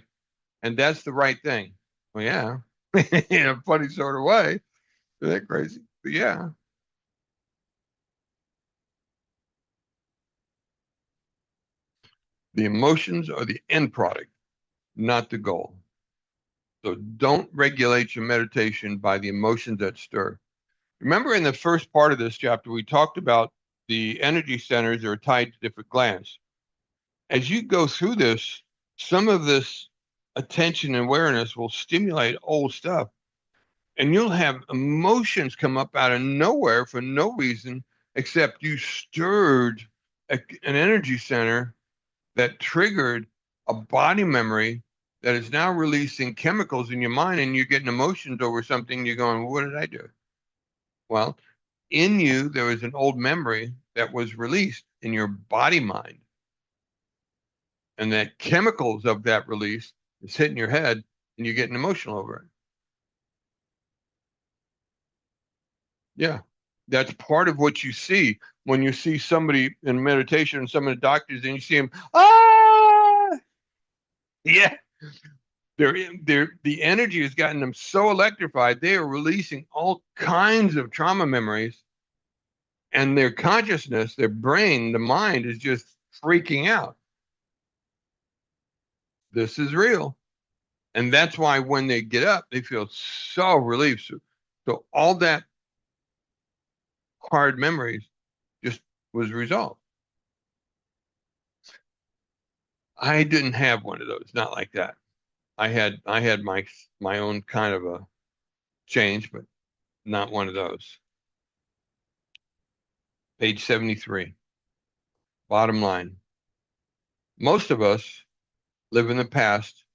and that's the right thing. Well, yeah, in a funny sort of way. Isn't that crazy? But yeah. The emotions are the end product, not the goal. So don't regulate your meditation by the emotions that stir. Remember in the first part of this chapter, we talked about the energy centers that are tied to different glands. As you go through this, some of this attention and awareness will stimulate old stuff. And you'll have emotions come up out of nowhere for no reason except you stirred an energy center that triggered a body memory that is now releasing chemicals in your mind, and you're getting emotions over something. You're going, what did I do? Well, in you, there was an old memory that was released in your body mind. And that chemicals of that release is hitting your head and you're getting emotional over it. Yeah. That's part of what you see when you see somebody in meditation and some of the doctors and you see them, ah, yeah. The energy has gotten them so electrified, they are releasing all kinds of trauma memories, and their consciousness, their brain, the mind is just freaking out. This is real. And that's why when they get up, they feel so relieved. So all that hard memories just was resolved. I didn't have one of those, not like that. I had my own kind of a change, but not one of those. Page 73. Bottom line. Most of us live in the past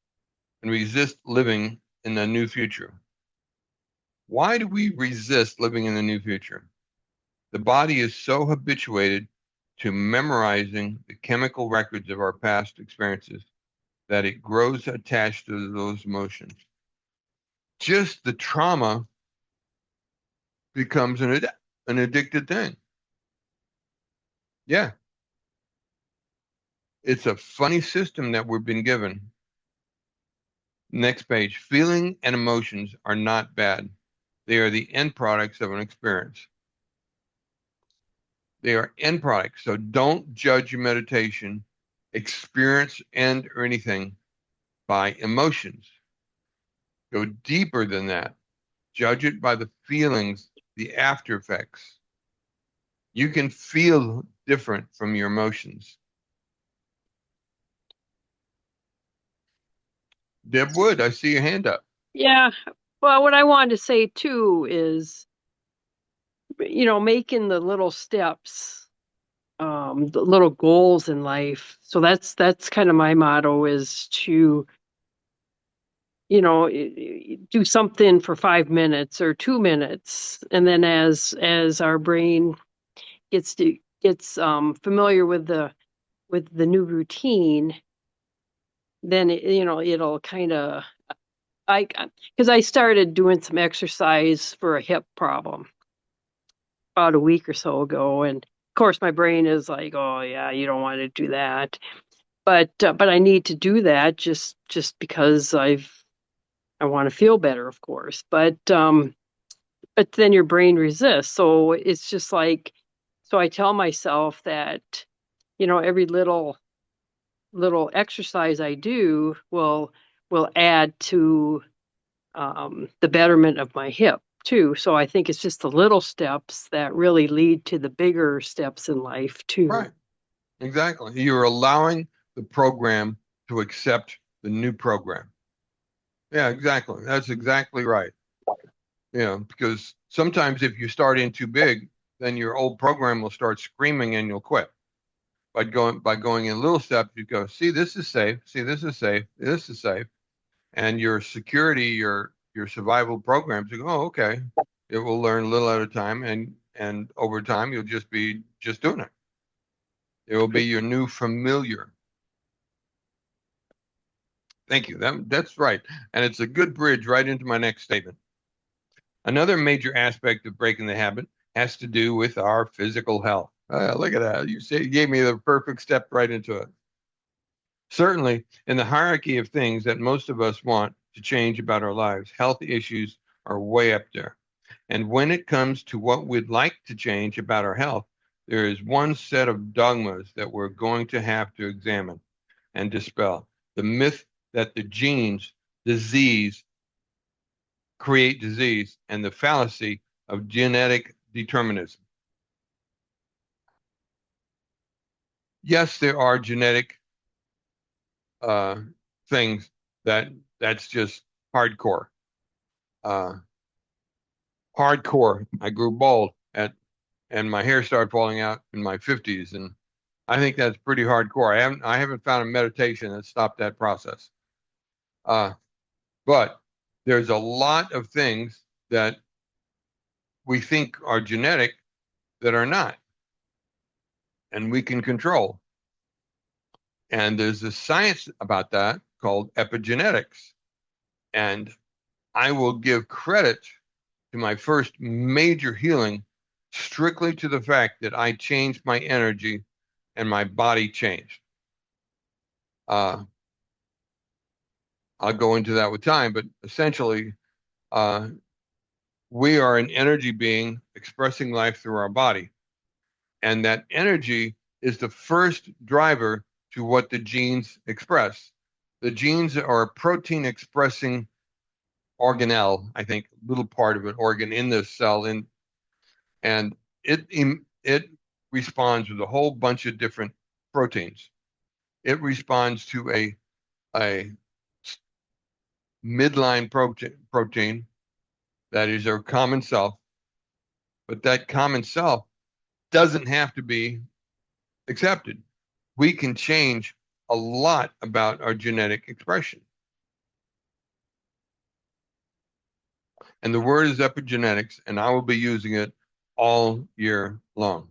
and resist living in the new future. Why do we resist living in the new future? The body is so habituated to memorizing the chemical records of our past experiences that it grows attached to those emotions. Just the trauma becomes an addicted thing. Yeah. It's a funny system that we've been given. Next page. Feeling and emotions are not bad. They are the end products of an experience. They are end products. So don't judge your meditation, experience, or anything by emotions. Go deeper than that. Judge it by the feelings, the after effects. You can feel different from your emotions. Deb Wood, I see your hand up. Yeah. Well, what I wanted to say too is, making the little steps, the little goals in life. So that's kind of my motto, is to, do something for 5 minutes or 2 minutes, and then as our brain gets familiar with the new routine, then it'll kind of, because I started doing some exercise for a hip problem about a week or so ago, and of course my brain is like, oh yeah, you don't want to do that, but I need to do that just because I want to feel better, of course, but then your brain resists, so it's just like, so I tell myself that every little exercise I do will add to the betterment of my hip too. So I think it's just the little steps that really lead to the bigger steps in life too. Right. Exactly. You're allowing the program to accept the new program. Yeah, exactly. That's exactly right. Because sometimes if you start in too big, then your old program will start screaming and you'll quit. By going in little steps, you go, see, this is safe. See, this is safe. This is safe. And your security, your survival programs, you go, oh, okay. It will learn a little at a time, and over time you'll just be just doing it. It will be your new familiar. Thank you. That's right. And it's a good bridge right into my next statement. Another major aspect of breaking the habit has to do with our physical health. Look at that. You gave me the perfect step right into it. Certainly, in the hierarchy of things that most of us want to change about our lives, health issues are way up there. And when it comes to what we'd like to change about our health, there is one set of dogmas that we're going to have to examine and dispel. The myth that the genes, disease, create disease, and the fallacy of genetic determinism. Yes, there are genetic things that's just hardcore. Hardcore. I grew bald and my hair started falling out in my 50s, and I think that's pretty hardcore. I haven't found a meditation that stopped that process. But there's a lot of things that we think are genetic that are not, and we can control. And there's a science about that called epigenetics. And I will give credit to my first major healing strictly to the fact that I changed my energy and my body changed. I'll go into that with time, but essentially, uh, we are an energy being expressing life through our body. And that energy is the first driver to what the genes express. The genes are a protein expressing organelle, I think, little part of an organ in the cell, and it responds with a whole bunch of different proteins. It responds to a midline protein that is our common self, but that common self doesn't have to be accepted. We can change a lot about our genetic expression. And the word is epigenetics, and I will be using it all year long.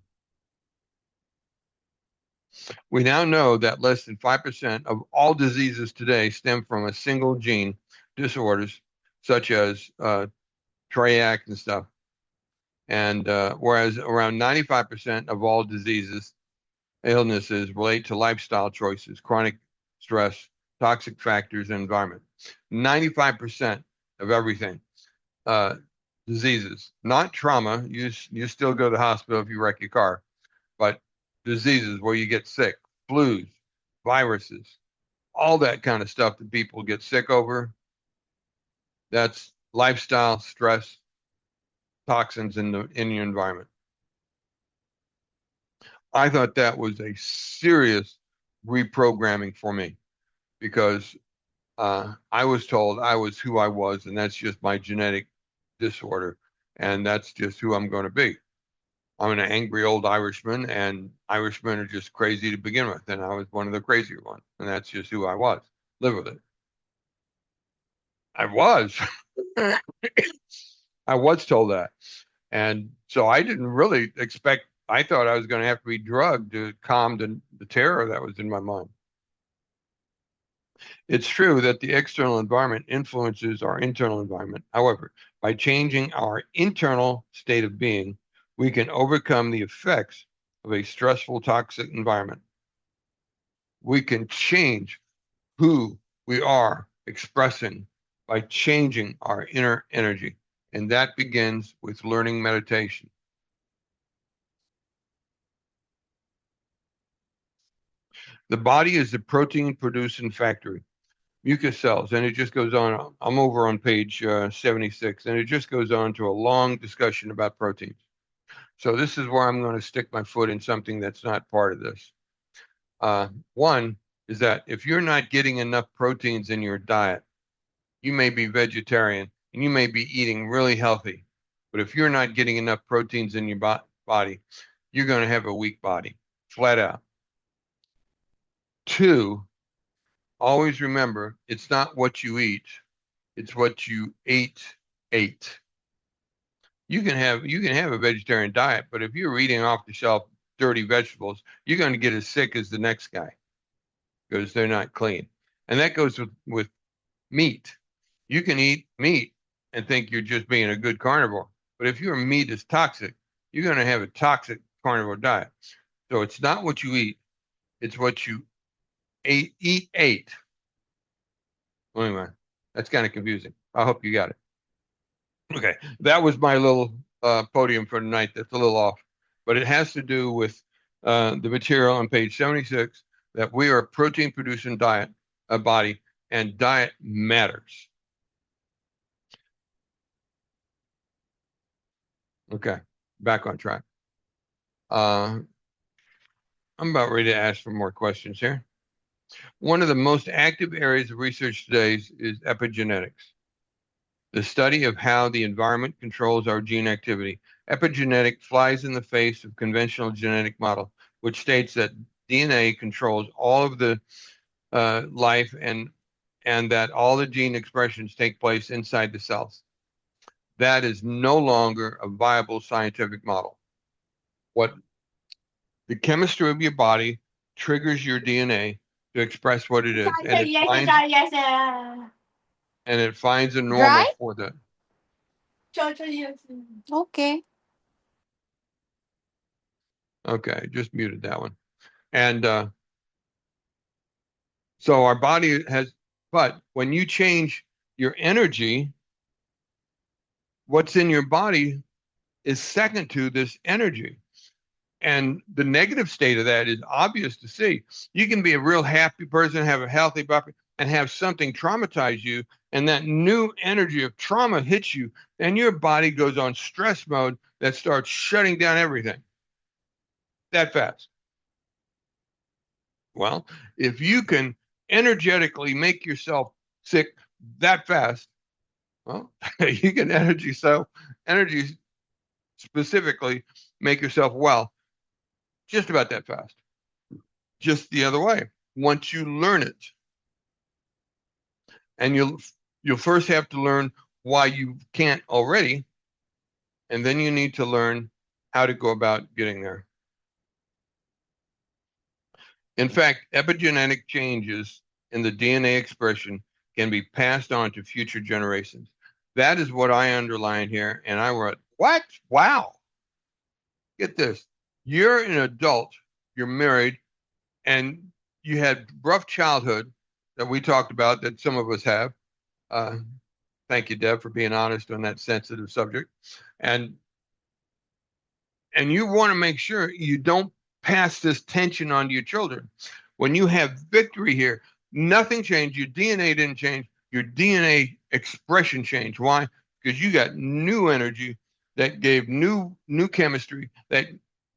We now know that less than 5% of all diseases today stem from a single gene disorders, such as Triac and stuff. And whereas around 95% of all diseases, illnesses relate to lifestyle choices, chronic stress, toxic factors, and environment. 95% of everything, uh, diseases, not trauma. You still go to the hospital if you wreck your car, but diseases where you get sick, flus, viruses, all that kind of stuff that people get sick over. That's lifestyle, stress, toxins in your environment. I thought that was a serious reprogramming for me because I was told I was who I was, and that's just my genetic disorder, and that's just who I'm going to be. I'm an angry old Irishman, and Irishmen are just crazy to begin with, and I was one of the crazier ones, and that's just who I was. Live with it. I was. I was told that. And so I didn't really expect, I thought I was going to have to be drugged to calm the terror that was in my mind. It's true that the external environment influences our internal environment. However, by changing our internal state of being, we can overcome the effects of a stressful, toxic environment. We can change who we are expressing by changing our inner energy. And that begins with learning meditation. The body is the protein producing factory, mucus cells, and it just goes on. I'm over on page 76, and it just goes on to a long discussion about proteins. So this is where I'm going to stick my foot in something that's not part of this. One is that if you're not getting enough proteins in your diet, you may be vegetarian and you may be eating really healthy, but if you're not getting enough proteins in your body, you're going to have a weak body, flat out. Two, always remember, it's not what you eat, it's what you ate. You can have a vegetarian diet, but if you're eating off the shelf dirty vegetables, you're going to get as sick as the next guy because they're not clean. And that goes with meat. You can eat meat and think you're just being a good carnivore, but if your meat is toxic, you're going to have a toxic carnivore diet. So it's not what you eat, it's what you ate. Well, anyway, that's kind of confusing. I hope you got it. Okay, that was my little podium for tonight. That's a little off, but it has to do with the material on page 76 that we are a protein producing diet, a body, and diet matters. Okay, back on track. I'm about ready to ask for more questions here. One of the most active areas of research today is epigenetics, the study of how the environment controls our gene activity. Epigenetic flies in the face of conventional genetic model, which states that DNA controls all of the life and that all the gene expressions take place inside the cells. That is no longer a viable scientific model. What the chemistry of your body triggers your DNA to express what it is, and it finds a normal for that. Okay. Okay, just muted that one. And so our body has, but when you change your energy, what's in your body is second to this energy. And the negative state of that is obvious to see. You can be a real happy person, have a healthy body, and have something traumatize you, and that new energy of trauma hits you, and your body goes on stress mode that starts shutting down everything that fast. Well, if you can energetically make yourself sick that fast, well, you can energy specifically make yourself well just about that fast. Just the other way. Once you learn it, and you'll first have to learn why you can't already, and then you need to learn how to go about getting there. In fact, epigenetic changes in the DNA expression can be passed on to future generations. That is what I underline here, and I wrote, what? Wow. Get this. You're an adult, you're married, and you had rough childhood that we talked about that some of us have. Uh, thank you, Deb, for being honest on that sensitive subject. And you want to make sure you don't pass this tension on to your children. When you have victory here, nothing changed. Your DNA didn't change. Your DNA expression changed. Why? Because you got new energy that gave new chemistry that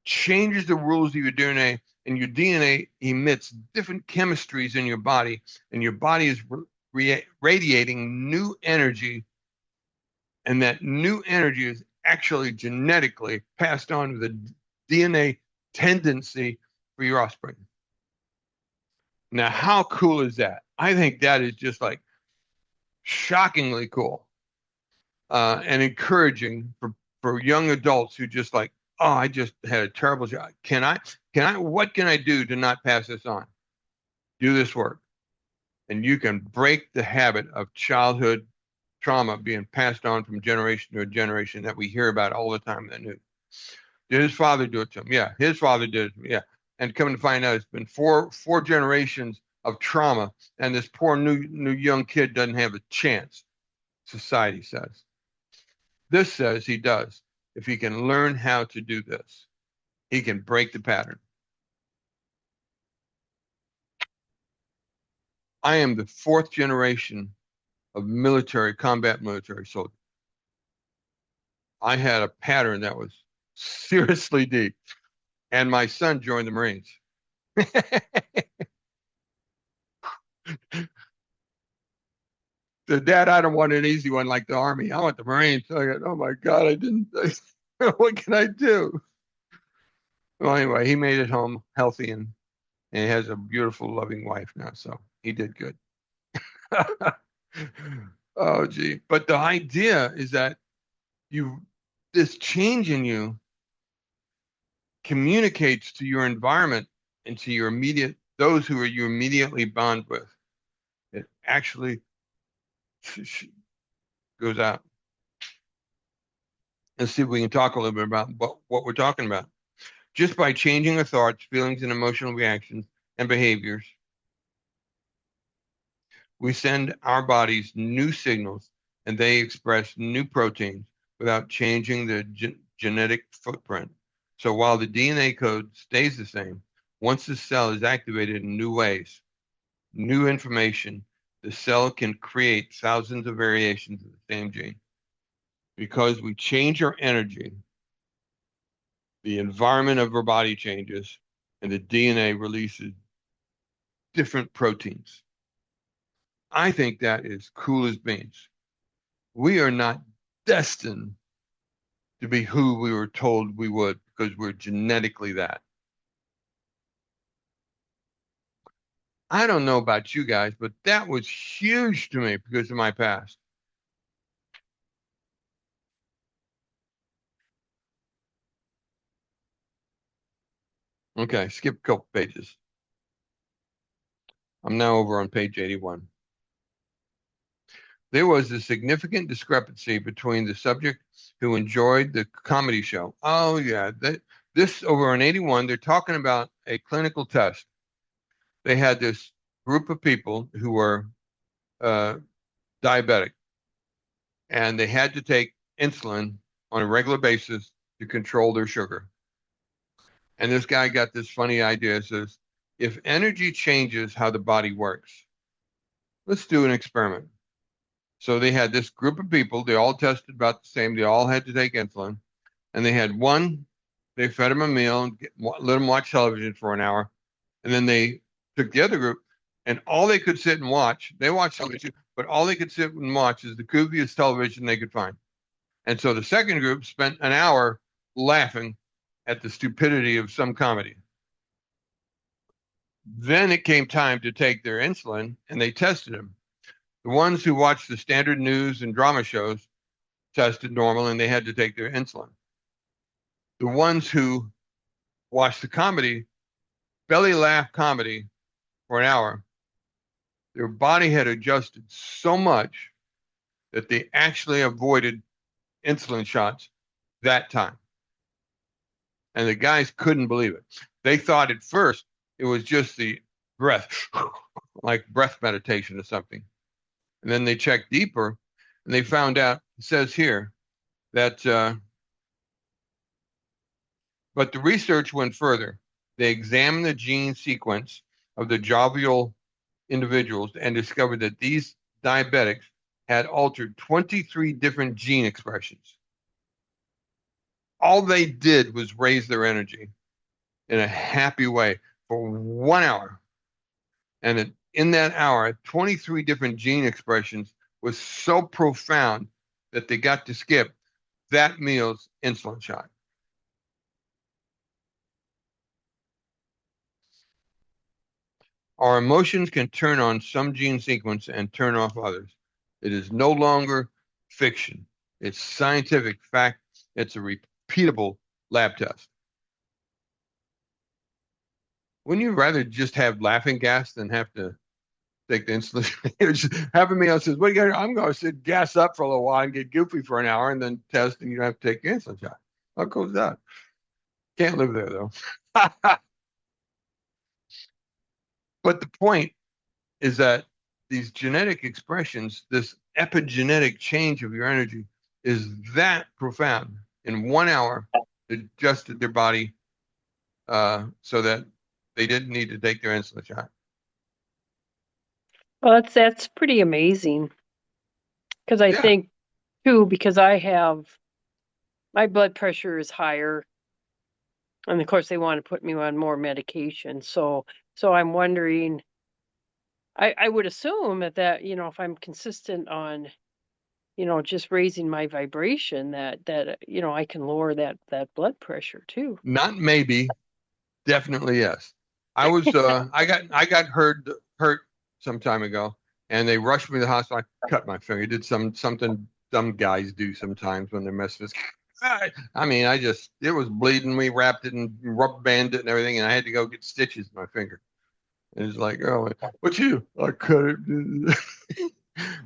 changes the rules of your DNA, and your DNA emits different chemistries in your body, and your body is radiating new energy, and that new energy is actually genetically passed on to the DNA tendency for your offspring. Now, how cool is that? I think that is just like shockingly cool and encouraging for young adults who just like, oh, I just had a terrible job. What can I do to not pass this on? Do this work. And you can break the habit of childhood trauma being passed on from generation to generation that we hear about all the time in the news. Did his father do it to him? Yeah. His father did it to him. Yeah. And coming to find out, it's been four generations of trauma, and this poor new young kid doesn't have a chance, society says. This says he does. If he can learn how to do this, he can break the pattern. I am the fourth generation of combat military soldiers. I had a pattern that was seriously deep, and my son joined the Marines. The dad, I don't want an easy one like the Army. I want the Marines. So I go, oh my God, I didn't. What can I do? Well, anyway, he made it home healthy, and he has a beautiful, loving wife now. So he did good. Oh, gee. But the idea is that this change in you communicates to your environment and to those who are you immediately bond with. It actually goes out. Let's see if we can talk a little bit about what we're talking about. Just by changing our thoughts, feelings, and emotional reactions and behaviors, we send our bodies new signals, and they express new proteins without changing the genetic footprint. So while the DNA code stays the same, once the cell is activated in new ways, new information, the cell can create thousands of variations of the same gene. Because we change our energy, the environment of our body changes, and the DNA releases different proteins. I think that is cool as beans. We are not destined to be who we were told we would because we're genetically that. I don't know about you guys, but that was huge to me because of my past. Okay, skip a couple pages. I'm now over on page 81. There was a significant discrepancy between the subject who enjoyed the comedy show. Oh, yeah. This over on 81, they're talking about a clinical test. They had this group of people who were diabetic, and they had to take insulin on a regular basis to control their sugar. And this guy got this funny idea. It says, if energy changes how the body works, let's do an experiment. So they had this group of people, they all tested about the same, they all had to take insulin, and they had they fed them a meal, let them watch television for an hour, and then they took the other group, and all they could sit and watch, they watched television, but all they could sit and watch is the goofiest television they could find. And so the second group spent an hour laughing at the stupidity of some comedy. Then it came time to take their insulin, and they tested them. The ones who watched the standard news and drama shows tested normal and they had to take their insulin. The ones who watched the comedy, belly laugh comedy for an hour, their body had adjusted so much that they actually avoided insulin shots that time. And the guys couldn't believe it. They thought at first it was just the breath, like breath meditation or something. And then they checked deeper and they found out, it says here, that, but the research went further. They examined the gene sequence of the jovial individuals and discovered that these diabetics had altered 23 different gene expressions. All they did was raise their energy in a happy way for 1 hour. And in that hour, 23 different gene expressions was so profound that they got to skip that meal's insulin shot. Our emotions can turn on some gene sequence and turn off others. It is no longer fiction. It's scientific fact. It's a repeatable lab test. Wouldn't you rather just have laughing gas than have to take the insulin? Having me else says, "What you got? I'm going to sit gas up for a little while and get goofy for an hour, and then test, and you don't have to take the insulin shot." How cool is that? Can't live there though. But the point is that these genetic expressions, this epigenetic change of your energy, is that profound. In 1 hour, it adjusted their body so that they didn't need to take their insulin shot. Well, that's pretty amazing. Because I think too, because I have my blood pressure is higher, and of course they want to put me on more medication. So I'm wondering. I would assume that if I'm consistent on just raising my vibration, that I can lower that blood pressure too. Not maybe, definitely yes. I was I got hurt some time ago, and they rushed me to the hospital. I cut my finger. Did something dumb guys do sometimes when they're messing with. I mean, it was bleeding. We wrapped it and rubber banded it and everything, and I had to go get stitches in my finger. And it's like, oh, what you? I cut it.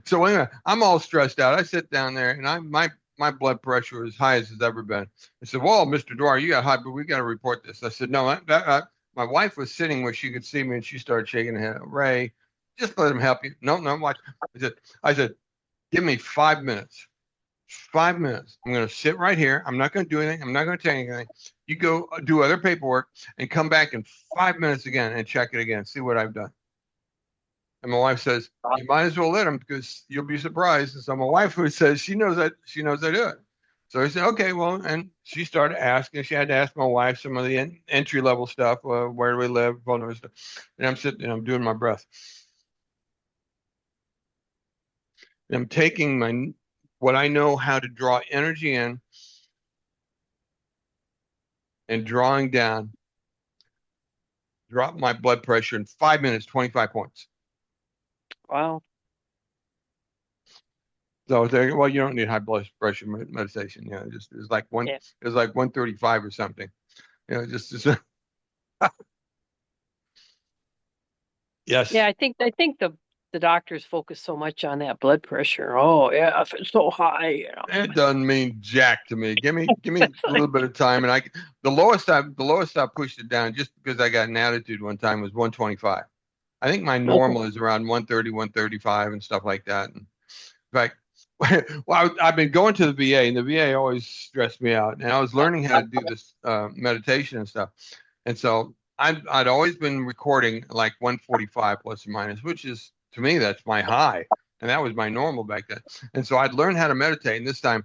So anyway, I'm all stressed out. I sit down there, and my blood pressure is high as it's ever been. I said, "Well, Mr. Dwyer, you got high, but we got to report this." I said, "No, my wife was sitting where she could see me, and she started shaking her head. Ray, just let him help you." No, watch. I said, "Give me 5 minutes. 5 minutes. I'm going to sit right here. I'm not going to do anything. I'm not going to tell you anything. You go do other paperwork and come back in 5 minutes again and check it again. See what I've done." And my wife says, "You might as well let him because you'll be surprised." And so my wife who says she knows I do it. So I said, "Okay, well," and she started asking. She had to ask my wife some of the entry level stuff, where do we live, all those stuff. And I'm sitting, and I'm doing my breath. And I'm taking what I know how to draw energy in and drawing down, drop my blood pressure in 5 minutes, 25 points. Wow. So well, you don't need high blood pressure meditation. Just it's like it's like 135 or something. Just yes. Yeah, I think the doctors focus so much on that blood pressure. Oh yeah, if it's so high, It doesn't mean jack to me. Give me a little bit of time, and the lowest I pushed it down just because I got an attitude one time was 125. I think my normal is around 130, 135 and stuff like that. And in fact, well, I've been going to the VA, and the VA always stressed me out. And I was learning how to do this meditation and stuff. And so I'd always been recording like 145 plus or minus, which is, to me, that's my high. And that was my normal back then. And so I'd learned how to meditate. And this time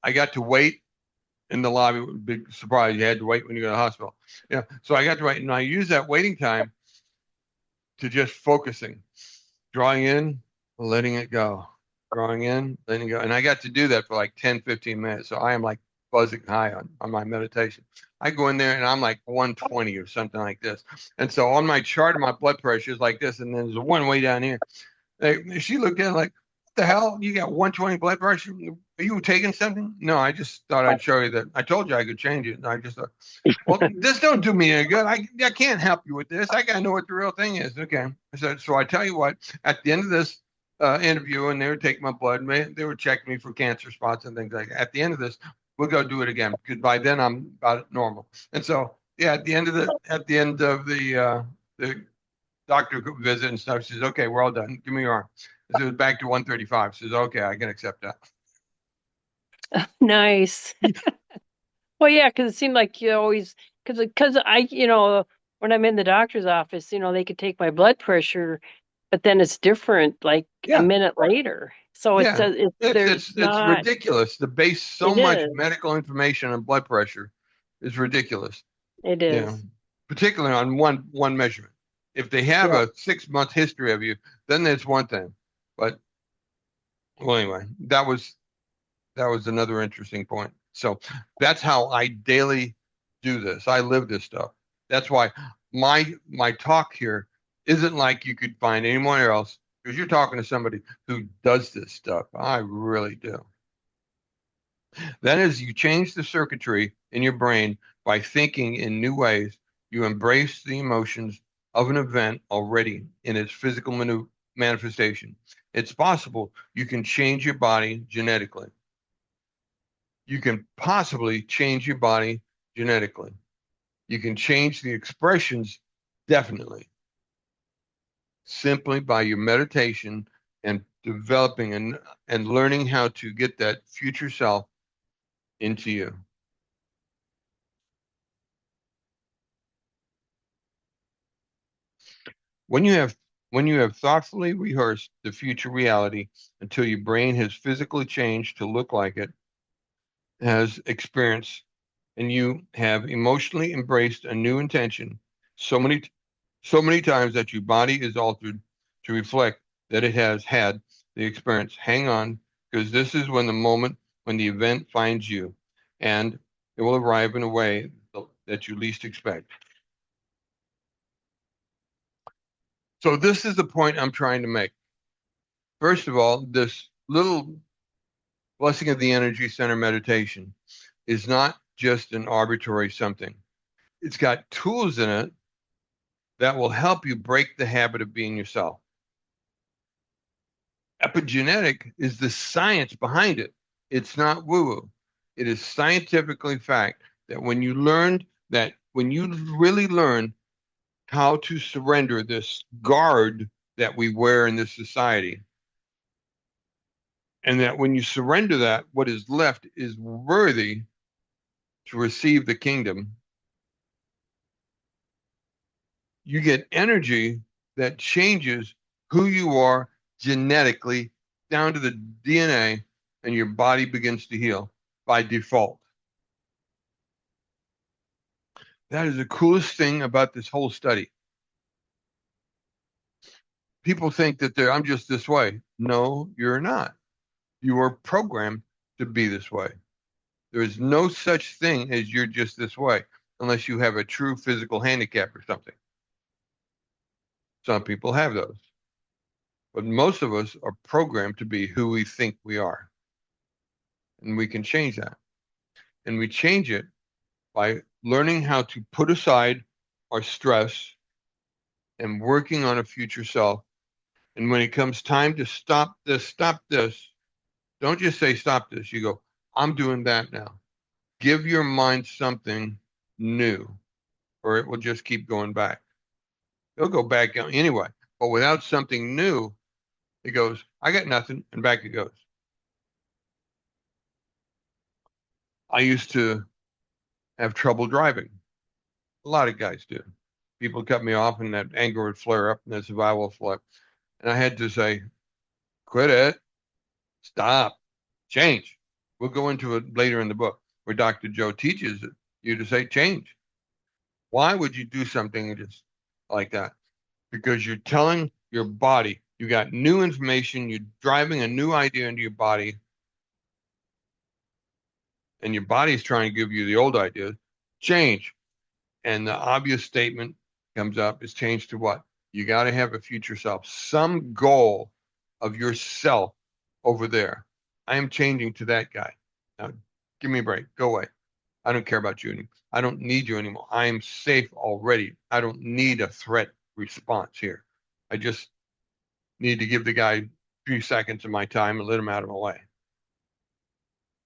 I got to wait in the lobby. Big surprise. You had to wait when you go to the hospital. So I got to wait. And I used that waiting time to just focusing, drawing in, letting it go. Drawing in, letting it go. And I got to do that for like 10, 15 minutes. So I am like buzzing high on my meditation. I go in there and I'm like 120 or something like this. And so on my chart of my blood pressure is like this. And then there's one way down here. She looked at it like, what the hell? You got 120 blood pressure? Are you taking something? No, I just thought I'd show you that. I told you I could change it. And I just thought, well, this don't do me any good. I can't help you with this. I got to know what the real thing is. Okay. So I tell you what, at the end of this interview, and they would take my blood, and they would check me for cancer spots and things like that. At the end of this, we'll go do it again because by then I'm about normal. And so, yeah, at the end of the doctor visit and stuff, she says, okay, we're all done. Give me your arm. So it's back to 135. Says, okay, I can accept that. Nice. Well, yeah, because it seemed like you always, because I, when I'm in the doctor's office, they could take my blood pressure, but then it's different like a Yeah, minute later. So yeah. there's It's not, ridiculous. To base so it much is, medical information on blood pressure is ridiculous. it Yeah, is. particularly on one measurement. If they have Yeah. a 6 month history of you, then that's one thing. But well, anyway, that was another interesting point. So that's how I daily do this. I live this stuff. That's why my talk here isn't like you could find anywhere else because you're talking to somebody who does this stuff. I really do. That is, you change the circuitry in your brain by thinking in new ways. You embrace the emotions of an event already in its physical manifestation. It's possible you can change your body genetically. You can possibly change your body genetically. You can change the expressions definitely simply by your meditation and developing and learning how to get that future self into you. When you have when you have thoughtfully rehearsed the future reality until your brain has physically changed to look like it has experienced and you have emotionally embraced a new intention so many times that your body is altered to reflect that it has had the experience. Hang on, because this is when the moment when the event finds you, and it will arrive in a way that you least expect. So this is the point I'm trying to make. First of all, this little blessing of the energy center meditation is not just an arbitrary something. It's got tools in it that will help you break the habit of being yourself. Epigenetic is the science behind it. It's not woo-woo. It is scientifically fact that when you really learn how to surrender this guard that we wear in this society, and that when you surrender that, what is left is worthy to receive the kingdom, you get energy that changes who you are genetically down to the DNA, and your body begins to heal by default. That is the coolest thing about this whole study. People think that I'm just this way. No, you're not. You are programmed to be this way. There is no such thing as you're just this way unless you have a true physical handicap or something. Some people have those. But most of us are programmed to be who we think we are. And we can change that. And we change it by learning how to put aside our stress and working on a future self. And when it comes time to stop this, don't just say stop this. You go, I'm doing that now. Give your mind something new, or it will just keep going back. It'll go back anyway. But without something new, it goes, I got nothing, and back it goes. I used to have trouble driving. A lot of guys do. People cut me off, and that anger would flare up, and the survival flip. And I had to say, quit it, stop, change. We'll go into it later in the book where Dr. Joe teaches you to say change. Why would you do something just like that? Because you're telling your body you got new information, you're driving a new idea into your body, and your body's trying to give you the old ideas. Change. And the obvious statement comes up is change to what? You got to have a future self, some goal of yourself over there. I am changing to that guy. Now, give me a break. Go away. I don't care about you anymore. I don't need you anymore. I am safe already. I don't need a threat response here. I just need to give the guy a few seconds of my time and let him out of my way.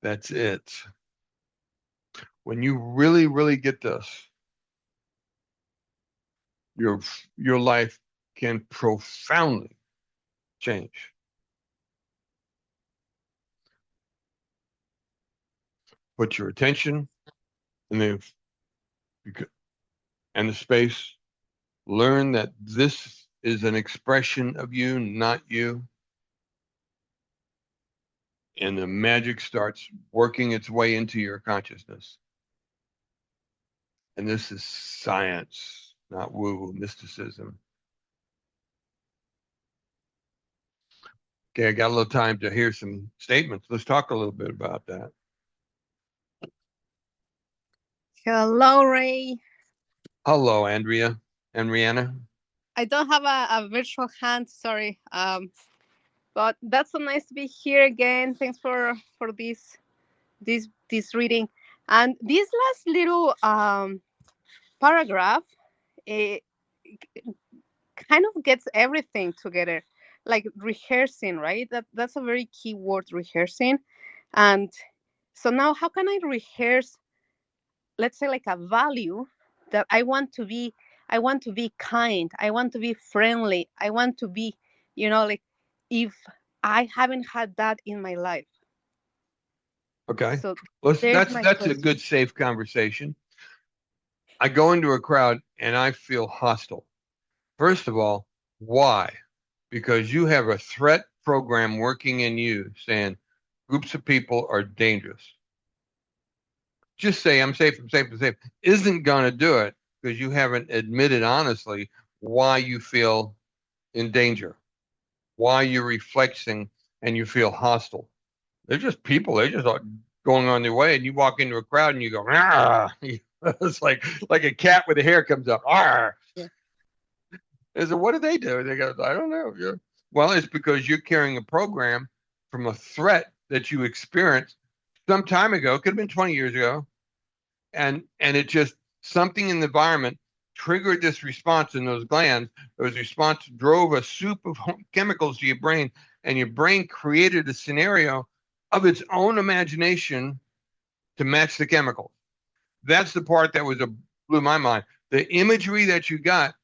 That's it. When you really, really get this, your life can profoundly change. Put your attention in the space. Learn that this is an expression of you, not you. And the magic starts working its way into your consciousness. And this is science, not woo-woo mysticism. Okay, I got a little time to hear some statements. Let's talk a little bit about that. Hello, Ray. Hello, Andrea and Rihanna. I don't have a virtual hand, sorry. But that's so nice to be here again. Thanks for this reading. And this last little paragraph, it kind of gets everything together, like rehearsing, right? That's a very key word, rehearsing. And so now, how can I rehearse, let's say, like a value that I want to be kind, I want to be friendly, I want to be, like, if I haven't had that in my life. Okay. So That's my a question. good, safe conversation. I go into a crowd and I feel hostile. First of all, why? Because you have a threat program working in you saying groups of people are dangerous. Just say, I'm safe, I'm safe, I'm safe, isn't going to do it because you haven't admitted honestly why you feel in danger, why you're reflexing and you feel hostile. They're just people. They're just going on their way. And you walk into a crowd and you go, ah. It's like a cat with a hair comes up. Ah. Yeah. Is it, what do they do? They go, I don't know. Yeah. Well, it's because you're carrying a program from a threat that you experienced some time ago. It could have been 20 years ago. And it just, something in the environment triggered this response in those glands. Those response drove a soup of chemicals to your brain, and your brain created a scenario of its own imagination to match the chemicals. That's the part that blew my mind. The imagery that you get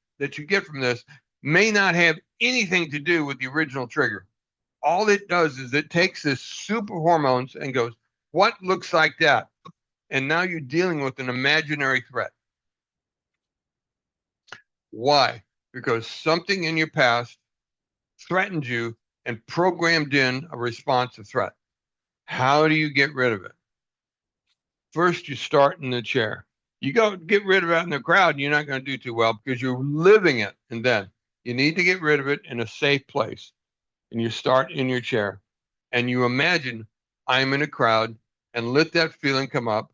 from this may not have anything to do with the original trigger. All it does is it takes this soup of hormones and goes, what looks like that? And now you're dealing with an imaginary threat. Why? Because something in your past threatened you and programmed in a response to threat. How do you get rid of it? First, you start in the chair. You go get rid of it in the crowd, and you're not going to do too well because you're living it. And then you need to get rid of it in a safe place. And you start in your chair and you imagine I'm in a crowd and let that feeling come up.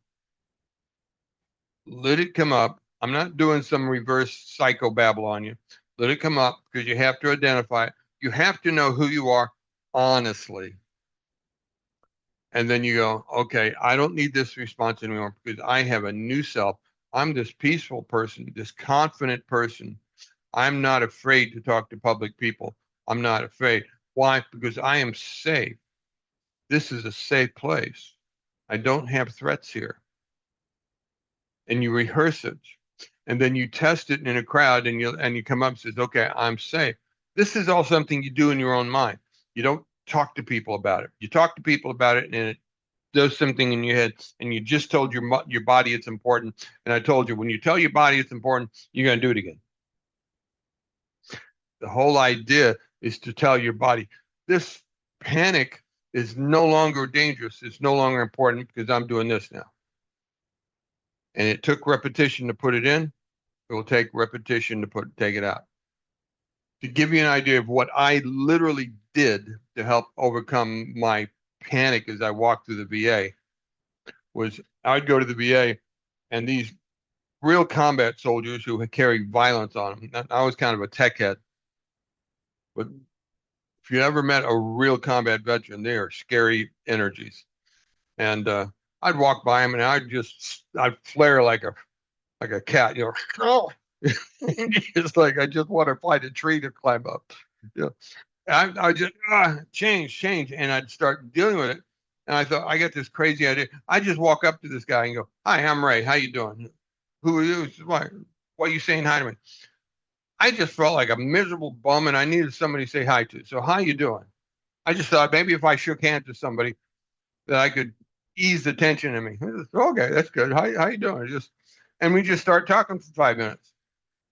Let it come up. I'm not doing some reverse psychobabble on you. Let it come up because you have to identify it. You have to know who you are honestly. And then you go, okay, I don't need this response anymore because I have a new self. I'm this peaceful person, this confident person. I'm not afraid to talk to public people. I'm not afraid. Why? Because I am safe. This is a safe place. I don't have threats here. And you rehearse it. And then you test it in a crowd and you come up and says, okay, I'm safe. This is all something you do in your own mind. You don't talk to people about it. You talk to people about it and it does something in your head, and you just told your body it's important. And I told you, when you tell your body it's important, you're going to do it again. The whole idea is to tell your body, this panic is no longer dangerous. It's no longer important because I'm doing this now. And it took repetition to put it in. It will take repetition to take it out. To give you an idea of what I literally did to help overcome my panic as I walked through the VA, was I'd go to the VA and these real combat soldiers who carry violence on them. I was kind of a tech head, but If you ever met a real combat veteran, they are scary energies. And I'd walk by him and I'd flare like a cat, oh, it's like I just want to find a tree to climb up. You know, I just change, and I'd start dealing with it. And I thought I got this crazy idea. I just walk up to this guy and go, "Hi, I'm Ray. How you doing? Who are you? Why are you saying hi to me?" I just felt like a miserable bum, and I needed somebody to say hi to. So, how you doing? I just thought maybe if I shook hands with somebody that I could ease the tension in me. Okay, that's good. How you doing? And we just start talking for 5 minutes,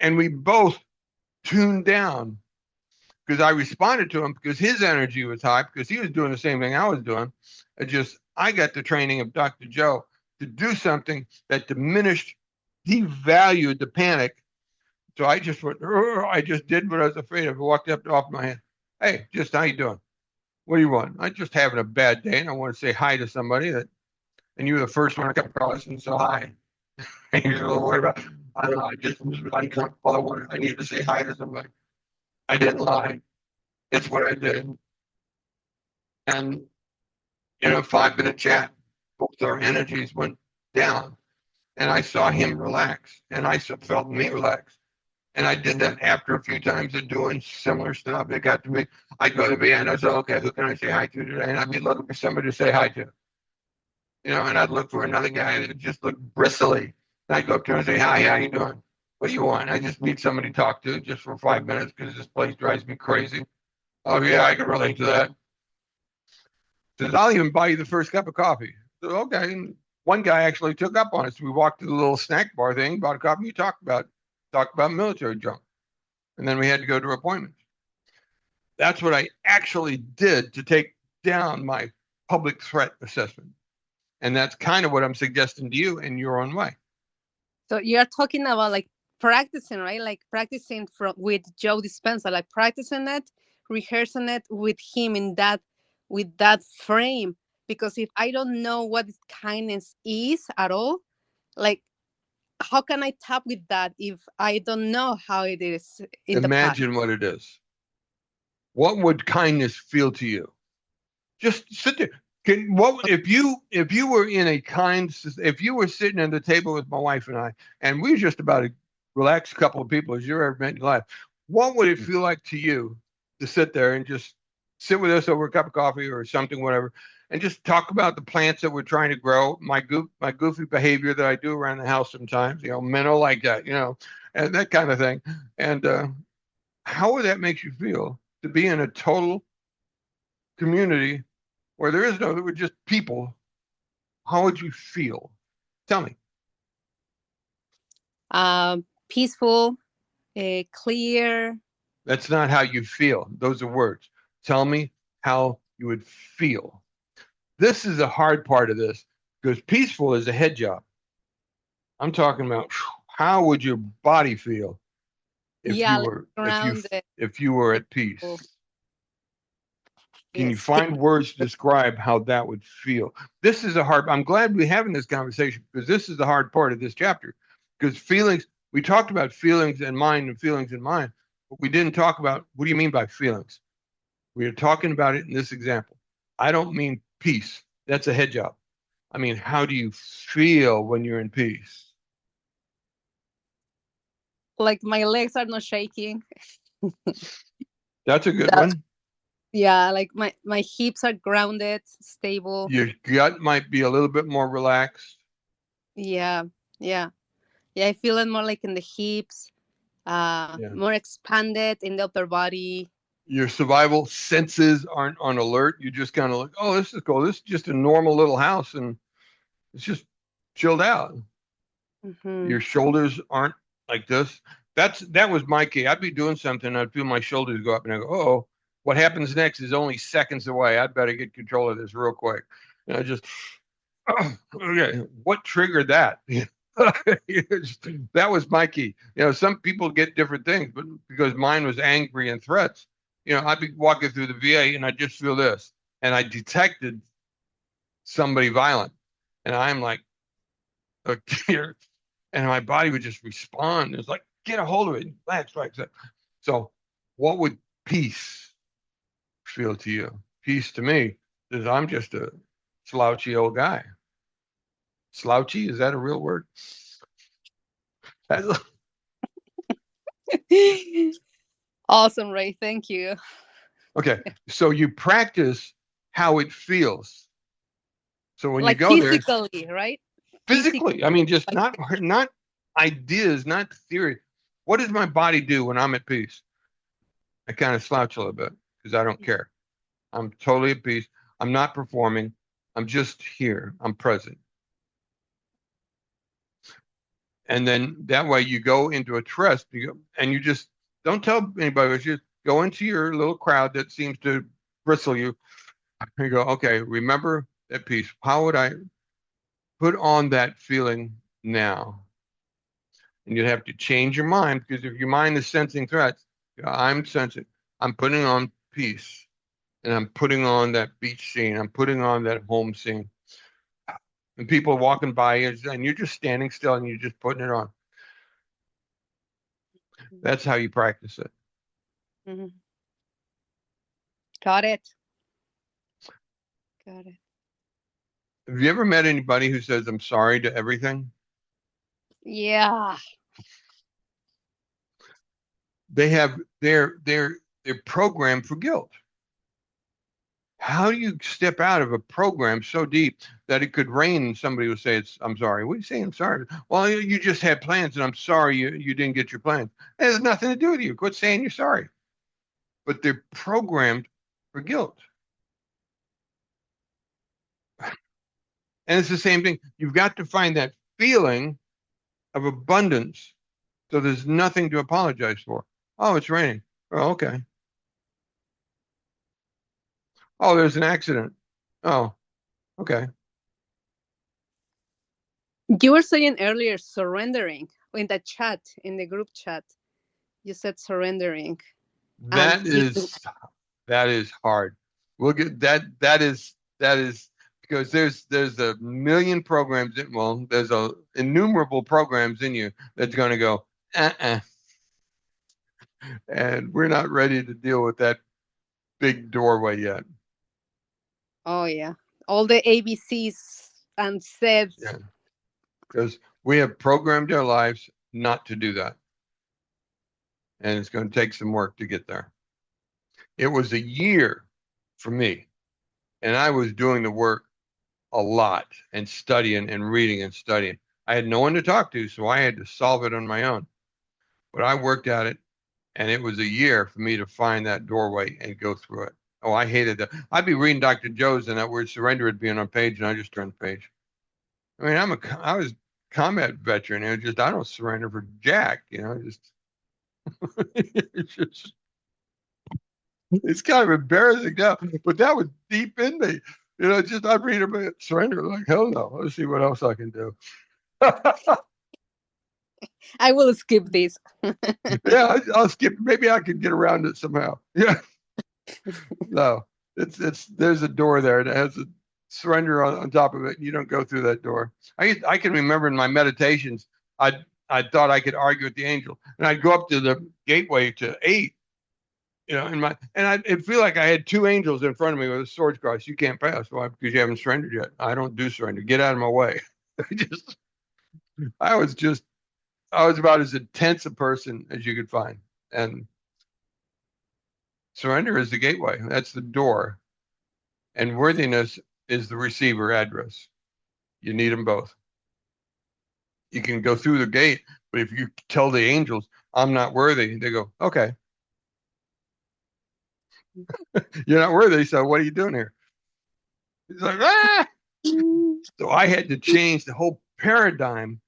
and we both tuned down because I responded to him because his energy was high because he was doing the same thing I was doing. I got the training of Dr. Joe to do something that diminished, devalued the panic. So I just went, I just did what I was afraid of. I walked up off my hand. Hey, just how you doing? What do you want? I'm just having a bad day and I want to say hi to somebody and you were the first one I come across and so hi. And you're a little worried about, I don't know, I just was uncomfortable. I need to say hi to somebody. I didn't lie. It's what I did. And in a 5 minute chat, both our energies went down. And I saw him relax. And I felt me relax. And I did that after a few times of doing similar stuff. It got to me. I'd go to the end. I said, okay, who can I say hi to today? And I'd be looking for somebody to say hi to. And I'd look for another guy that just looked bristly. And I'd go up to him and say, hi, how you doing? What do you want? I just need somebody to talk to just for 5 minutes because this place drives me crazy. Oh, yeah, I can relate to that. Says, I'll even buy you the first cup of coffee. So, okay. And one guy actually took up on it. So we walked to the little snack bar thing, bought a coffee, we talked about military junk. And then we had to go to appointments. That's what I actually did to take down my public threat assessment. And that's kind of what I'm suggesting to you in your own way. So you're talking about like practicing, right? Like practicing with Joe Dispenza, like practicing it, rehearsing it with him with that frame. Because if I don't know what kindness is at all, like how can I tap with that if I don't know how it is in the past? Imagine what it is. What would kindness feel to you? Just sit there. If you were if you were sitting at the table with my wife and we were just about a relaxed couple of people as you ever met in your life, what would it feel like to you to sit there and just sit with us over a cup of coffee or something, whatever, and just talk about the plants that we're trying to grow, my goofy behavior that I do around the house sometimes, mental like that, and that kind of thing. And how would that make you feel to be in a total community where there were just people? How would you feel? Tell me. Peaceful, clear. That's not how you feel. Those are words. Tell me how you would feel. This is the hard part of this because peaceful is a head job. I'm talking about how would your body feel if you were at peace? Can you find words to describe how that would feel? This is I'm glad we're having this conversation because this is the hard part of this chapter. Because we talked about feelings and mind, but we didn't talk about what do you mean by feelings? We are talking about it in this example. I don't mean peace. That's a head job. I mean, how do you feel when you're in peace? Like my legs are not shaking. That's a good one. Yeah, like my hips are grounded, stable. Your gut might be a little bit more relaxed. Yeah. I feel it more like in the hips, more expanded in the upper body. Your survival senses aren't on alert. You just kind of like, oh, this is cool. This is just a normal little house, and it's just chilled out. Mm-hmm. Your shoulders aren't like this. That was my key. I'd be doing something, I'd feel my shoulders go up, and I go, oh, what happens next is only seconds away. I'd better get control of this real quick. And I just, okay, what triggered that? That was my key. Some people get different things, but because mine was angry and threats, I'd be walking through the VA and I just feel this, and I detected somebody violent, and I'm like, and my body would just respond. It's like, get a hold of it, relax, right? So, what would peace feel to you? Peace to me is I'm just a slouchy old guy. Slouchy, is that a real word? Awesome, Ray. Thank you. Okay, so you practice how it feels. So when you Like go there, physically, right? physically, I mean, just Like, not ideas, not theory. What does my body do when I'm at peace? I kind of slouch a little bit because I don't care. I'm totally at peace. I'm not performing. I'm just here. I'm present. And then that way you go into a trust and you just don't tell anybody. You just go into your little crowd that seems to bristle you. You go, okay, remember that piece. How would I put on that feeling now? And you'd have to change your mind because if your mind is sensing threats, I'm sensing, I'm putting on peace and I'm putting on that beach scene. I'm putting on that home scene. And people are walking by you and you're just standing still and you're just putting it on. That's how you practice it. mhm. Got it. Got it. Have you ever met anybody who says, I'm sorry to everything? Yeah. They have they're programmed for guilt. How do you step out of a program so deep that it could rain and somebody would say, I'm sorry. What are you saying? I'm sorry. Well, you just had plans and I'm sorry you didn't get your plans. It has nothing to do with you. Quit saying you're sorry. But they're programmed for guilt. And it's the same thing. You've got to find that feeling of abundance so there's nothing to apologize for. Oh, it's raining. Oh, okay. Oh, there's an accident. Oh, okay. You were saying earlier surrendering in the chat, in the group chat. You said surrendering. And That is hard. We'll get that. That is because there's a million programs. Well, there's a innumerable programs in you that's going to go, uh-uh. And we're not ready to deal with that big doorway yet. oh yeah. All the ABCs and SEDs. Yeah, because we have programmed our lives not to do that, and it's going to take some work to get there. It was a year for me, and I was doing the work a lot and studying and reading and studying. I had no one to talk to, so I had to solve it on my own. But I worked at it, and it was a year for me to find that doorway and go through it. Oh, I hated that. I'd be reading Dr. Joe's, and that word surrender would be on a page, and I just turned the page. I mean, I was combat veteran, and just I don't surrender for jack, just it's just it's kind of embarrassing now, but that was deep in me. Just I'd read about surrender, like hell no. Let's see what else I can do. I will skip this. Yeah, I'll skip. Maybe I can get around it somehow. Yeah, no, it's there's a door there that has a surrender on top of it. And you don't go through that door. I can remember in my meditations, I thought I could argue with the angel, and I'd go up to the gateway to 8. It'd feel like I had 2 angels in front of me with a swords cross. You can't pass. Why? Because you haven't surrendered yet. I don't do surrender. Get out of my way. I was about as intense a person as you could find. And surrender is the gateway. That's the door. And worthiness is the receiver address. You need them both. You can go through the gate, but if you tell the angels, I'm not worthy, they go, okay. You're not worthy, so what are you doing here? He's like, ah! So I had to change the whole paradigm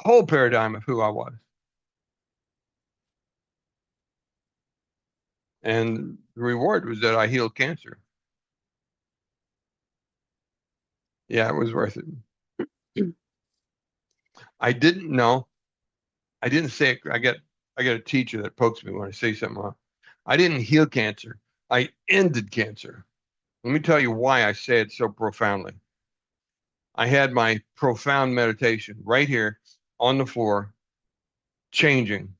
of who I was. And the reward was that I healed cancer. Yeah, it was worth it. I didn't know. I didn't say it. I got a teacher that pokes me when I say something wrong. I didn't heal cancer. I ended cancer. Let me tell you why I say it so profoundly. I had my profound meditation right here on the floor, changing.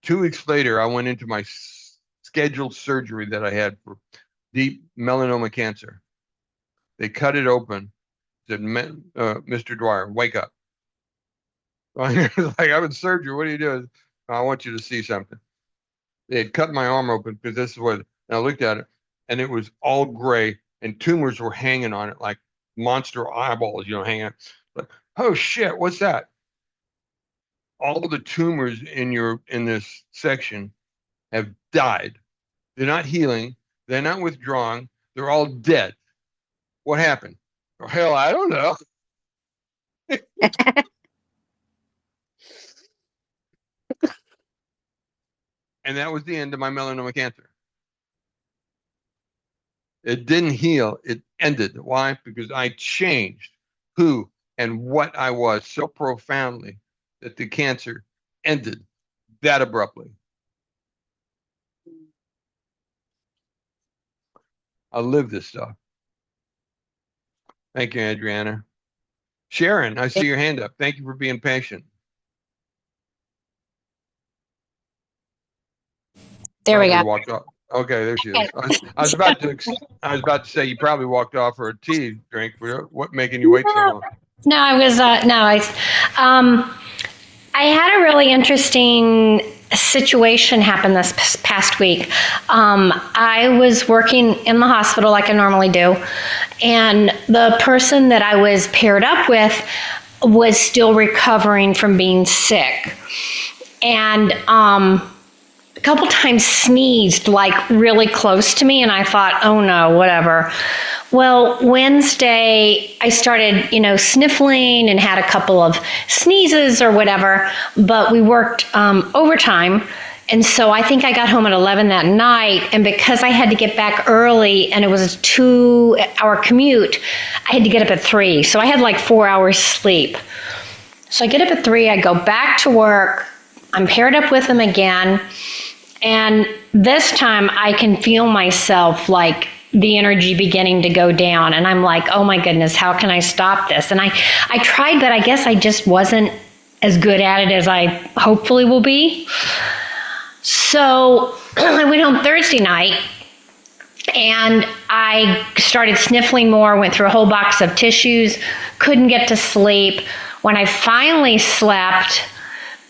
2 weeks later, I went into my scheduled surgery that I had for deep melanoma cancer. They cut it open. Said, Mr. Dwyer, wake up. I was like, I'm in surgery. What are you doing? I want you to see something. They had cut my arm open because this is what, and I looked at it, and it was all gray, and tumors were hanging on it like monster eyeballs, hanging. Like, oh shit, what's that? All the tumors in this section have died. They're not healing. They're not withdrawing. They're all dead. What happened? Oh, hell, I don't know. And that was the end of my melanoma cancer. It didn't heal. It ended. Why? Because I changed who and what I was so profoundly that the cancer ended that abruptly. I live this stuff. Thank you, Adriana. Sharon, I see your hand up. Thank you for being patient. There we go. Walked off. Okay, there she is. I was about to say you probably walked off for a tea drink. What making you wait so long? No, I was I had a really interesting situation happen this past week. I was working in the hospital like I normally do, and the person that I was paired up with was still recovering from being sick, and a couple times sneezed like really close to me, and I thought, oh no, whatever. Well, Wednesday, I started, sniffling and had a couple of sneezes or whatever, but we worked overtime. And so I think I got home at 11 that night. And because I had to get back early and it was a 2-hour commute, I had to get up at 3. So I had like 4 hours sleep. So I get up at 3, I go back to work. I'm paired up with him again. And this time I can feel myself like the energy beginning to go down. And I'm like, oh my goodness, how can I stop this? And I tried, but I guess I just wasn't as good at it as I hopefully will be. So I went home Thursday night and I started sniffling more, went through a whole box of tissues, couldn't get to sleep. When I finally slept,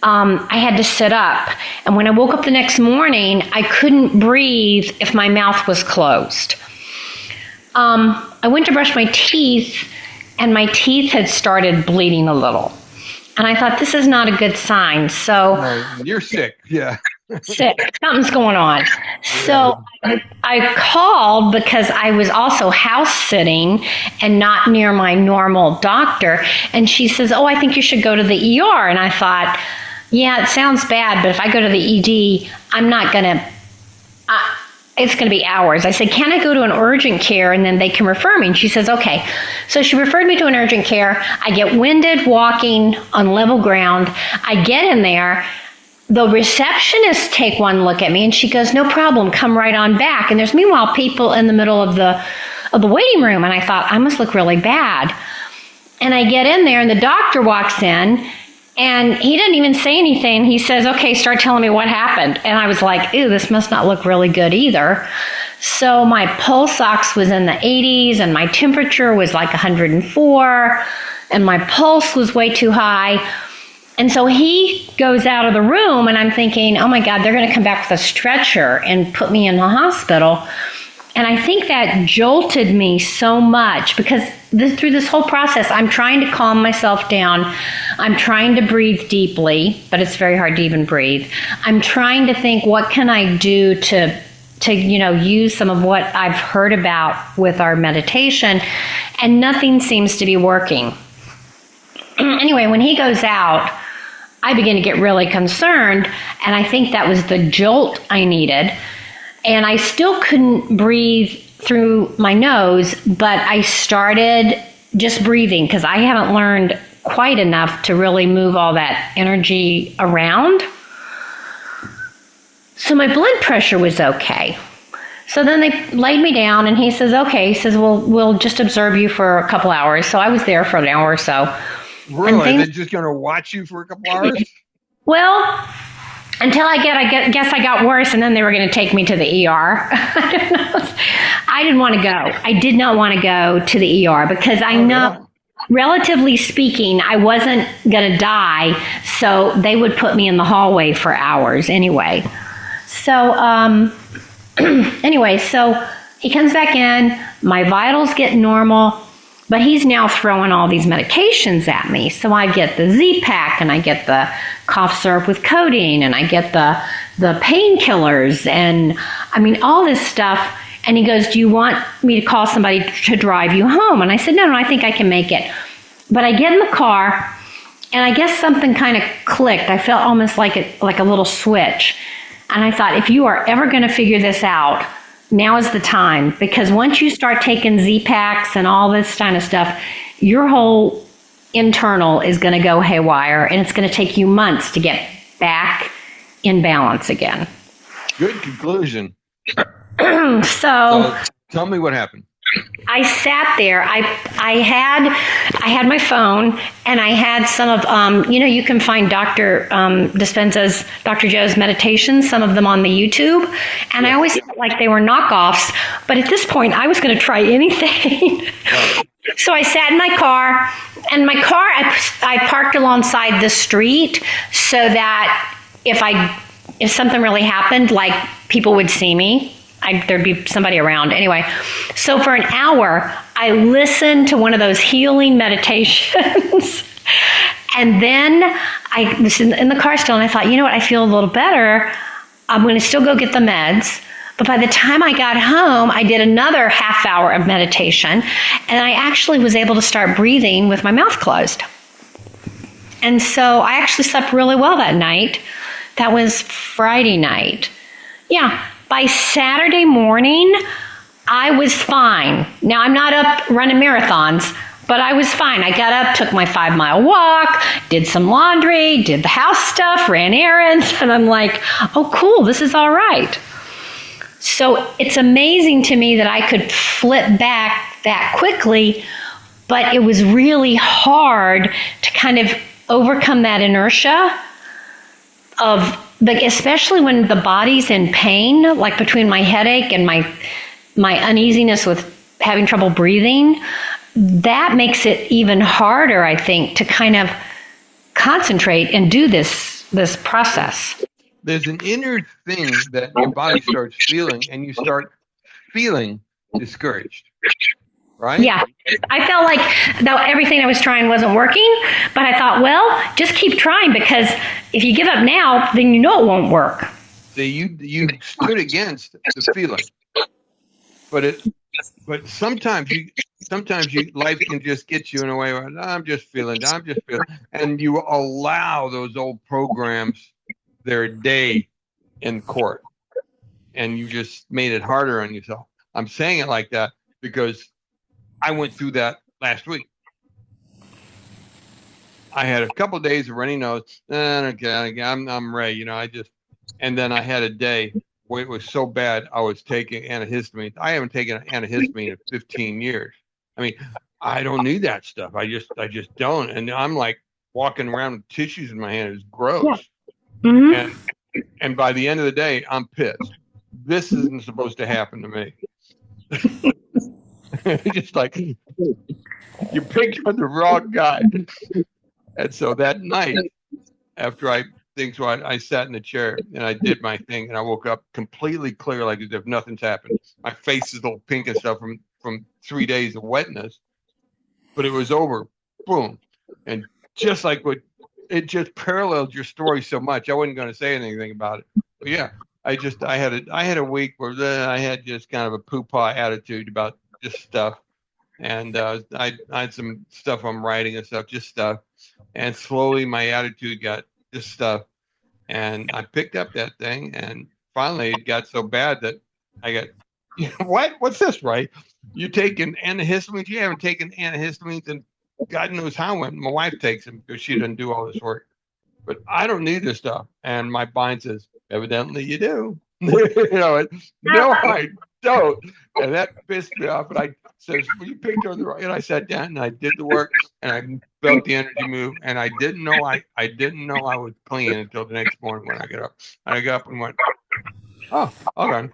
I had to sit up. And when I woke up the next morning, I couldn't breathe if my mouth was closed. I went to brush my teeth, and my teeth had started bleeding a little. And I thought, this is not a good sign. So you're sick. Yeah. Sick. Something's going on. So I called because I was also house sitting and not near my normal doctor. And she says, oh, I think you should go to the ER. And I thought, yeah, it sounds bad, but if I go to the ED, I'm not going to, it's going to be hours. I said, can I go to an urgent care and then they can refer me? And she says, okay. So she referred me to an urgent care. I get winded walking on level ground. I get in there. The receptionist take one look at me and she goes, no problem, come right on back. And there's meanwhile people in the middle of the waiting room. And I thought, I must look really bad. And I get in there and the doctor walks in and he doesn't even say anything. He says, okay, start telling me what happened. And I was like, ew, this must not look really good either. So my pulse ox was in the 80s and my temperature was like 104 and my pulse was way too high. And so he goes out of the room and I'm thinking, oh my God, they're going to come back with a stretcher and put me in the hospital. And I think that jolted me so much because through this whole process, I'm trying to calm myself down. I'm trying to breathe deeply, but it's very hard to even breathe. I'm trying to think, what can I do to use some of what I've heard about with our meditation, and nothing seems to be working. Anyway, when he goes out, I begin to get really concerned, and I think that was the jolt I needed. And I still couldn't breathe through my nose, but I started just breathing because I haven't learned quite enough to really move all that energy around. So my blood pressure was okay. So then they laid me down and he says, okay, he says, well, we'll just observe you for a couple hours. So I was there for an hour or so. Really? They're just going to watch you for a couple hours? Well, until guess I got worse, and then they were going to take me to the ER. I don't know. I didn't want to go. I did not want to go to the ER because I know, relatively speaking, I wasn't going to die, so they would put me in the hallway for hours anyway. So anyway, so he comes back in, my vitals get normal, but he's now throwing all these medications at me. So I get the Z-Pak, and I get the cough syrup with codeine, and I get the painkillers, and I mean, all this stuff. And he goes, do you want me to call somebody to drive you home? And I said, no, I think I can make it. But I get in the car, and I guess something kind of clicked. I felt almost like a little switch. And I thought, if you are ever going to figure this out, now is the time. Because once you start taking Z-Paks and all this kind of stuff, your whole internal is going to go haywire, and it's going to take you months to get back in balance again. Good conclusion. So tell me what happened. I sat there. I had my phone, and I had some of you can find Dr. Dr. Joe's meditations, some of them on the YouTube, and I always felt like they were knockoffs. But at this point, I was going to try anything. So I sat in my car, and my car I parked alongside the street so that if something really happened, like people would see me. There'd be somebody around. Anyway, so for an hour, I listened to one of those healing meditations. And then I was in the car still, and I thought, you know what, I feel a little better. I'm going to still go get the meds. But by the time I got home, I did another half hour of meditation, and I actually was able to start breathing with my mouth closed. And so I actually slept really well that night. That was Friday night. Yeah. By Saturday morning, I was fine. Now, I'm not up running marathons, but I was fine. I got up, took my 5-mile walk, did some laundry, did the house stuff, ran errands, and I'm like, oh, cool, this is all right. So it's amazing to me that I could flip back that quickly, but it was really hard to kind of overcome that inertia especially when the body's in pain, like between my headache and my uneasiness with having trouble breathing. That makes it even harder, I think, to kind of concentrate and do this process. There's an inner thing that your body starts feeling, and you start feeling discouraged, right? Yeah. I felt like everything I was trying wasn't working, but I thought, well, just keep trying, because if you give up now, then you know it won't work. So you stood against the feeling, but sometimes life can just get you in a way where I'm just feeling, and you allow those old programs their day in court, and you just made it harder on yourself. I'm saying it like that because I went through that last week. I had a couple of days of runny nose. Okay, I'm ready. And then I had a day where it was so bad I was taking antihistamines. I haven't taken an antihistamine in 15 years. I mean, I don't need that stuff. I just don't. And I'm like walking around with tissues in my hand. It's gross. Yeah. Mm-hmm. And by the end of the day, I'm pissed. This isn't supposed to happen to me. Just like you picked on the wrong guy. And so that night, after I sat in the chair and I did my thing, and I woke up completely clear, like as if nothing's happened. My face is all pink and stuff from 3 days of wetness, but it was over. Boom. And just like it just paralleled your story so much, I wasn't going to say anything about it. But yeah, I had a week where I had just kind of a poo-pah attitude about just stuff. And I had some stuff I'm writing and stuff, just stuff. And slowly my attitude got just stuff. And I picked up that thing, and finally it got so bad that I got, what's this, right? You taking antihistamines? You haven't taken antihistamines, and God knows how when my wife takes them because she doesn't do all this work. But I don't need this stuff. And my mind says, evidently you do. So, and that pissed me off. And I says, "Well, you picked her the right." And I sat down and I did the work, and I felt the energy move. And I didn't know I didn't know I was clean until the next morning when I got up. And I got up and went, "Oh, okay."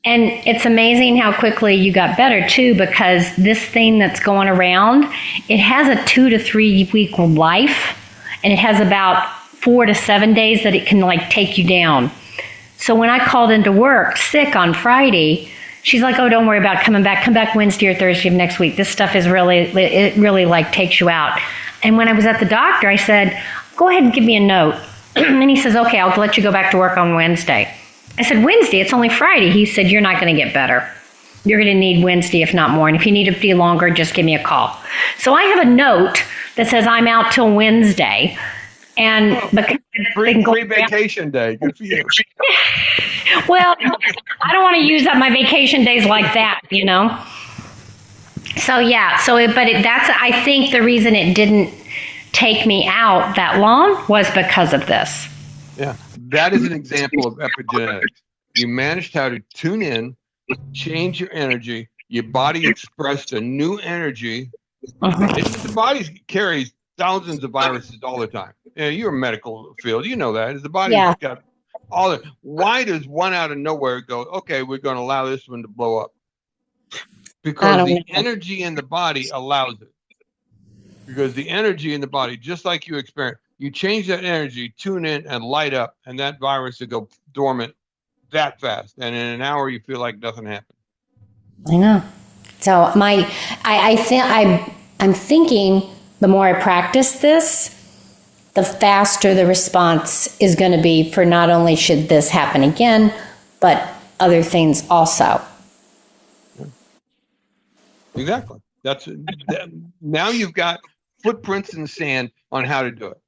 And it's amazing how quickly you got better too, because this thing that's going around, it has a 2 to 3 week life, and it has about 4 to 7 days that it can like take you down. So when I called into work sick on Friday, she's like, "Oh, don't worry about coming back. Come back Wednesday or Thursday of next week. This stuff is it really like takes you out." And when I was at the doctor, I said, "Go ahead and give me a note." And he says, "Okay, I'll let you go back to work on Wednesday." I said, "Wednesday? It's only Friday." He said, "You're not going to get better. You're going to need Wednesday, if not more. And if you need it to be longer, just give me a call." So I have a note that says I'm out till Wednesday. And because Free vacation day. Good for you. well, I don't want to use up my vacation days like that, you know? So yeah, that's, I think the reason it didn't take me out that long was because of this. Yeah, that is an example of epigenetics. You managed how to tune in, change your energy. Your body expressed a new energy. The body carries thousands of viruses all the time. You're a medical field, you know that. The body's got all the. Why does one out of nowhere go, "Okay, we're going to allow this one to blow up"? Because the energy in the body allows it. Because the energy in the body, just like you experience, you change that energy, tune in, and light up, and that virus will go dormant that fast. And in an hour, you feel like nothing happened. I know. So I'm thinking the more I practice this, the faster the response is going to be for not only should this happen again, but other things also. Exactly. Now you've got footprints in the sand on how to do it.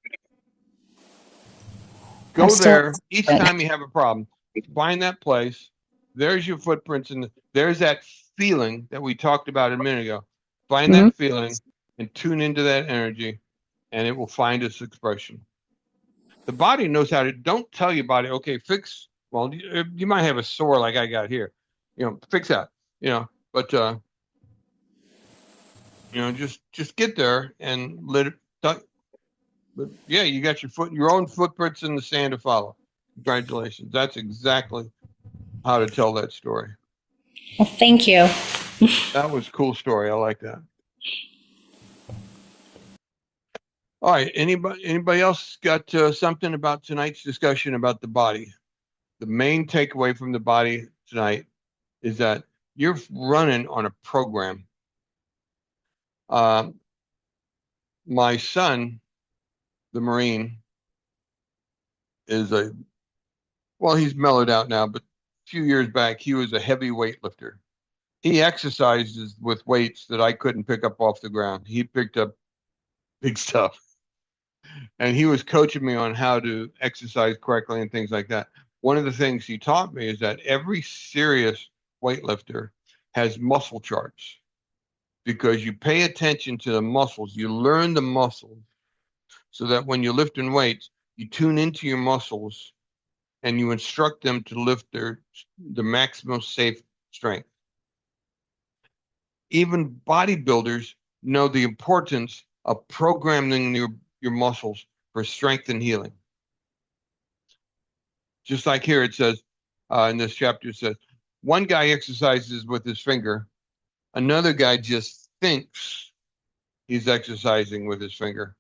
Go there each time you have a problem. Find that place. There's your footprints, and there's that feeling that we talked about a minute ago. Find that feeling and tune into that energy, and it will find its expression. The body knows how to. Don't tell your body, "Okay, fix." Well, you might have a sore like I got here. Fix that. But just get there and let it. But yeah, you got your own footprints in the sand to follow. Congratulations. That's exactly how to tell that story. Well, thank you. That was a cool story. I like that. All right. Anybody else got something about tonight's discussion about the body? The main takeaway from the body tonight is that you're running on a program. My son, the Marine, is he's mellowed out now, but a few years back, he was a heavy weightlifter. He exercises with weights that I couldn't pick up off the ground. He picked up big stuff. And he was coaching me on how to exercise correctly and things like that. One of the things he taught me is that every serious weightlifter has muscle charts, because you pay attention to the muscles, you learn the muscles, so that when you're lifting weights, you tune into your muscles and you instruct them to lift the maximum safe strength. Even bodybuilders know the importance of programming your muscles for strength and healing. Just like here it says, in this chapter, it says, one guy exercises with his finger, another guy just thinks he's exercising with his finger.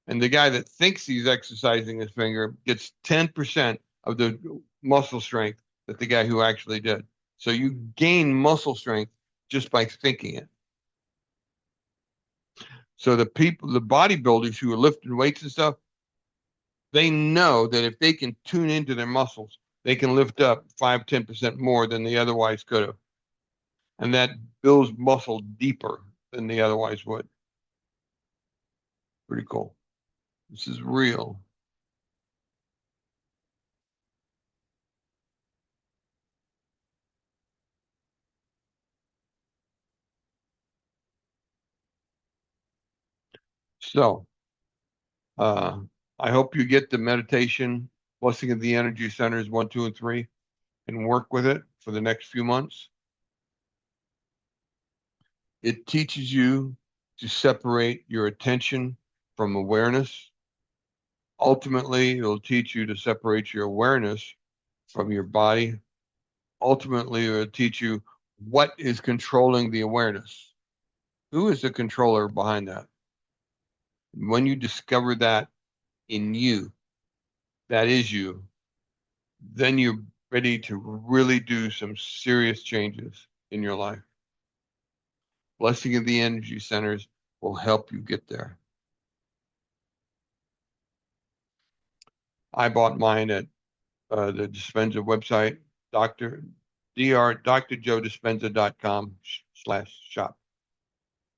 And the guy that thinks he's exercising his finger gets 10% of the muscle strength that the guy who actually did. So you gain muscle strength just by thinking it. So the bodybuilders who are lifting weights and stuff, they know that if they can tune into their muscles, they can lift up 5-10% more than they otherwise could have. And that builds muscle deeper than they otherwise would. Pretty cool. This is real. So, I hope you get the meditation, blessing of the energy centers 1, 2, and 3. and work with it for the next few months. It teaches you to separate your attention from awareness. Ultimately, it'll teach you to separate your awareness from your body. Ultimately, it'll teach you what is controlling the awareness. Who is the controller behind that? When you discover that in you, that is you, then you're ready to really do some serious changes in your life. Blessing of the Energy Centers will help you get there. I bought mine at the Dispenza website, drjoedispenza.com/shop.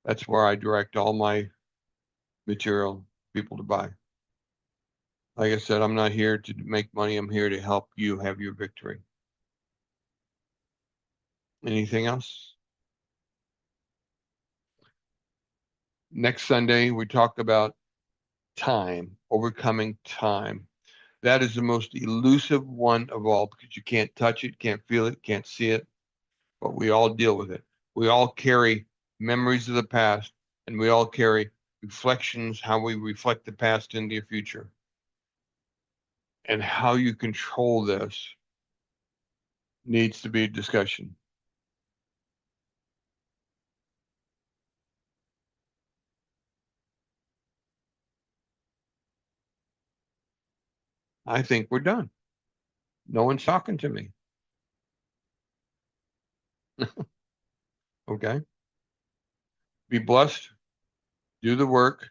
That's where I direct all my material people to buy. Like I said, I'm not here to make money. I'm here to help you have your victory. Anything else? Next Sunday, we talk about time, overcoming time. That is the most elusive one of all because you can't touch it, can't feel it, can't see it, but we all deal with it. We all carry memories of the past, and we all carry reflections, how we reflect the past into your future. And how you control this needs to be a discussion. I think we're done. No one's talking to me. Okay. Be blessed, do the work,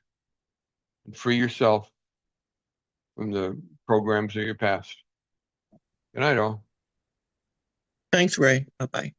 and free yourself from the programs of your past. Good night, all. Thanks, Ray. Bye-bye.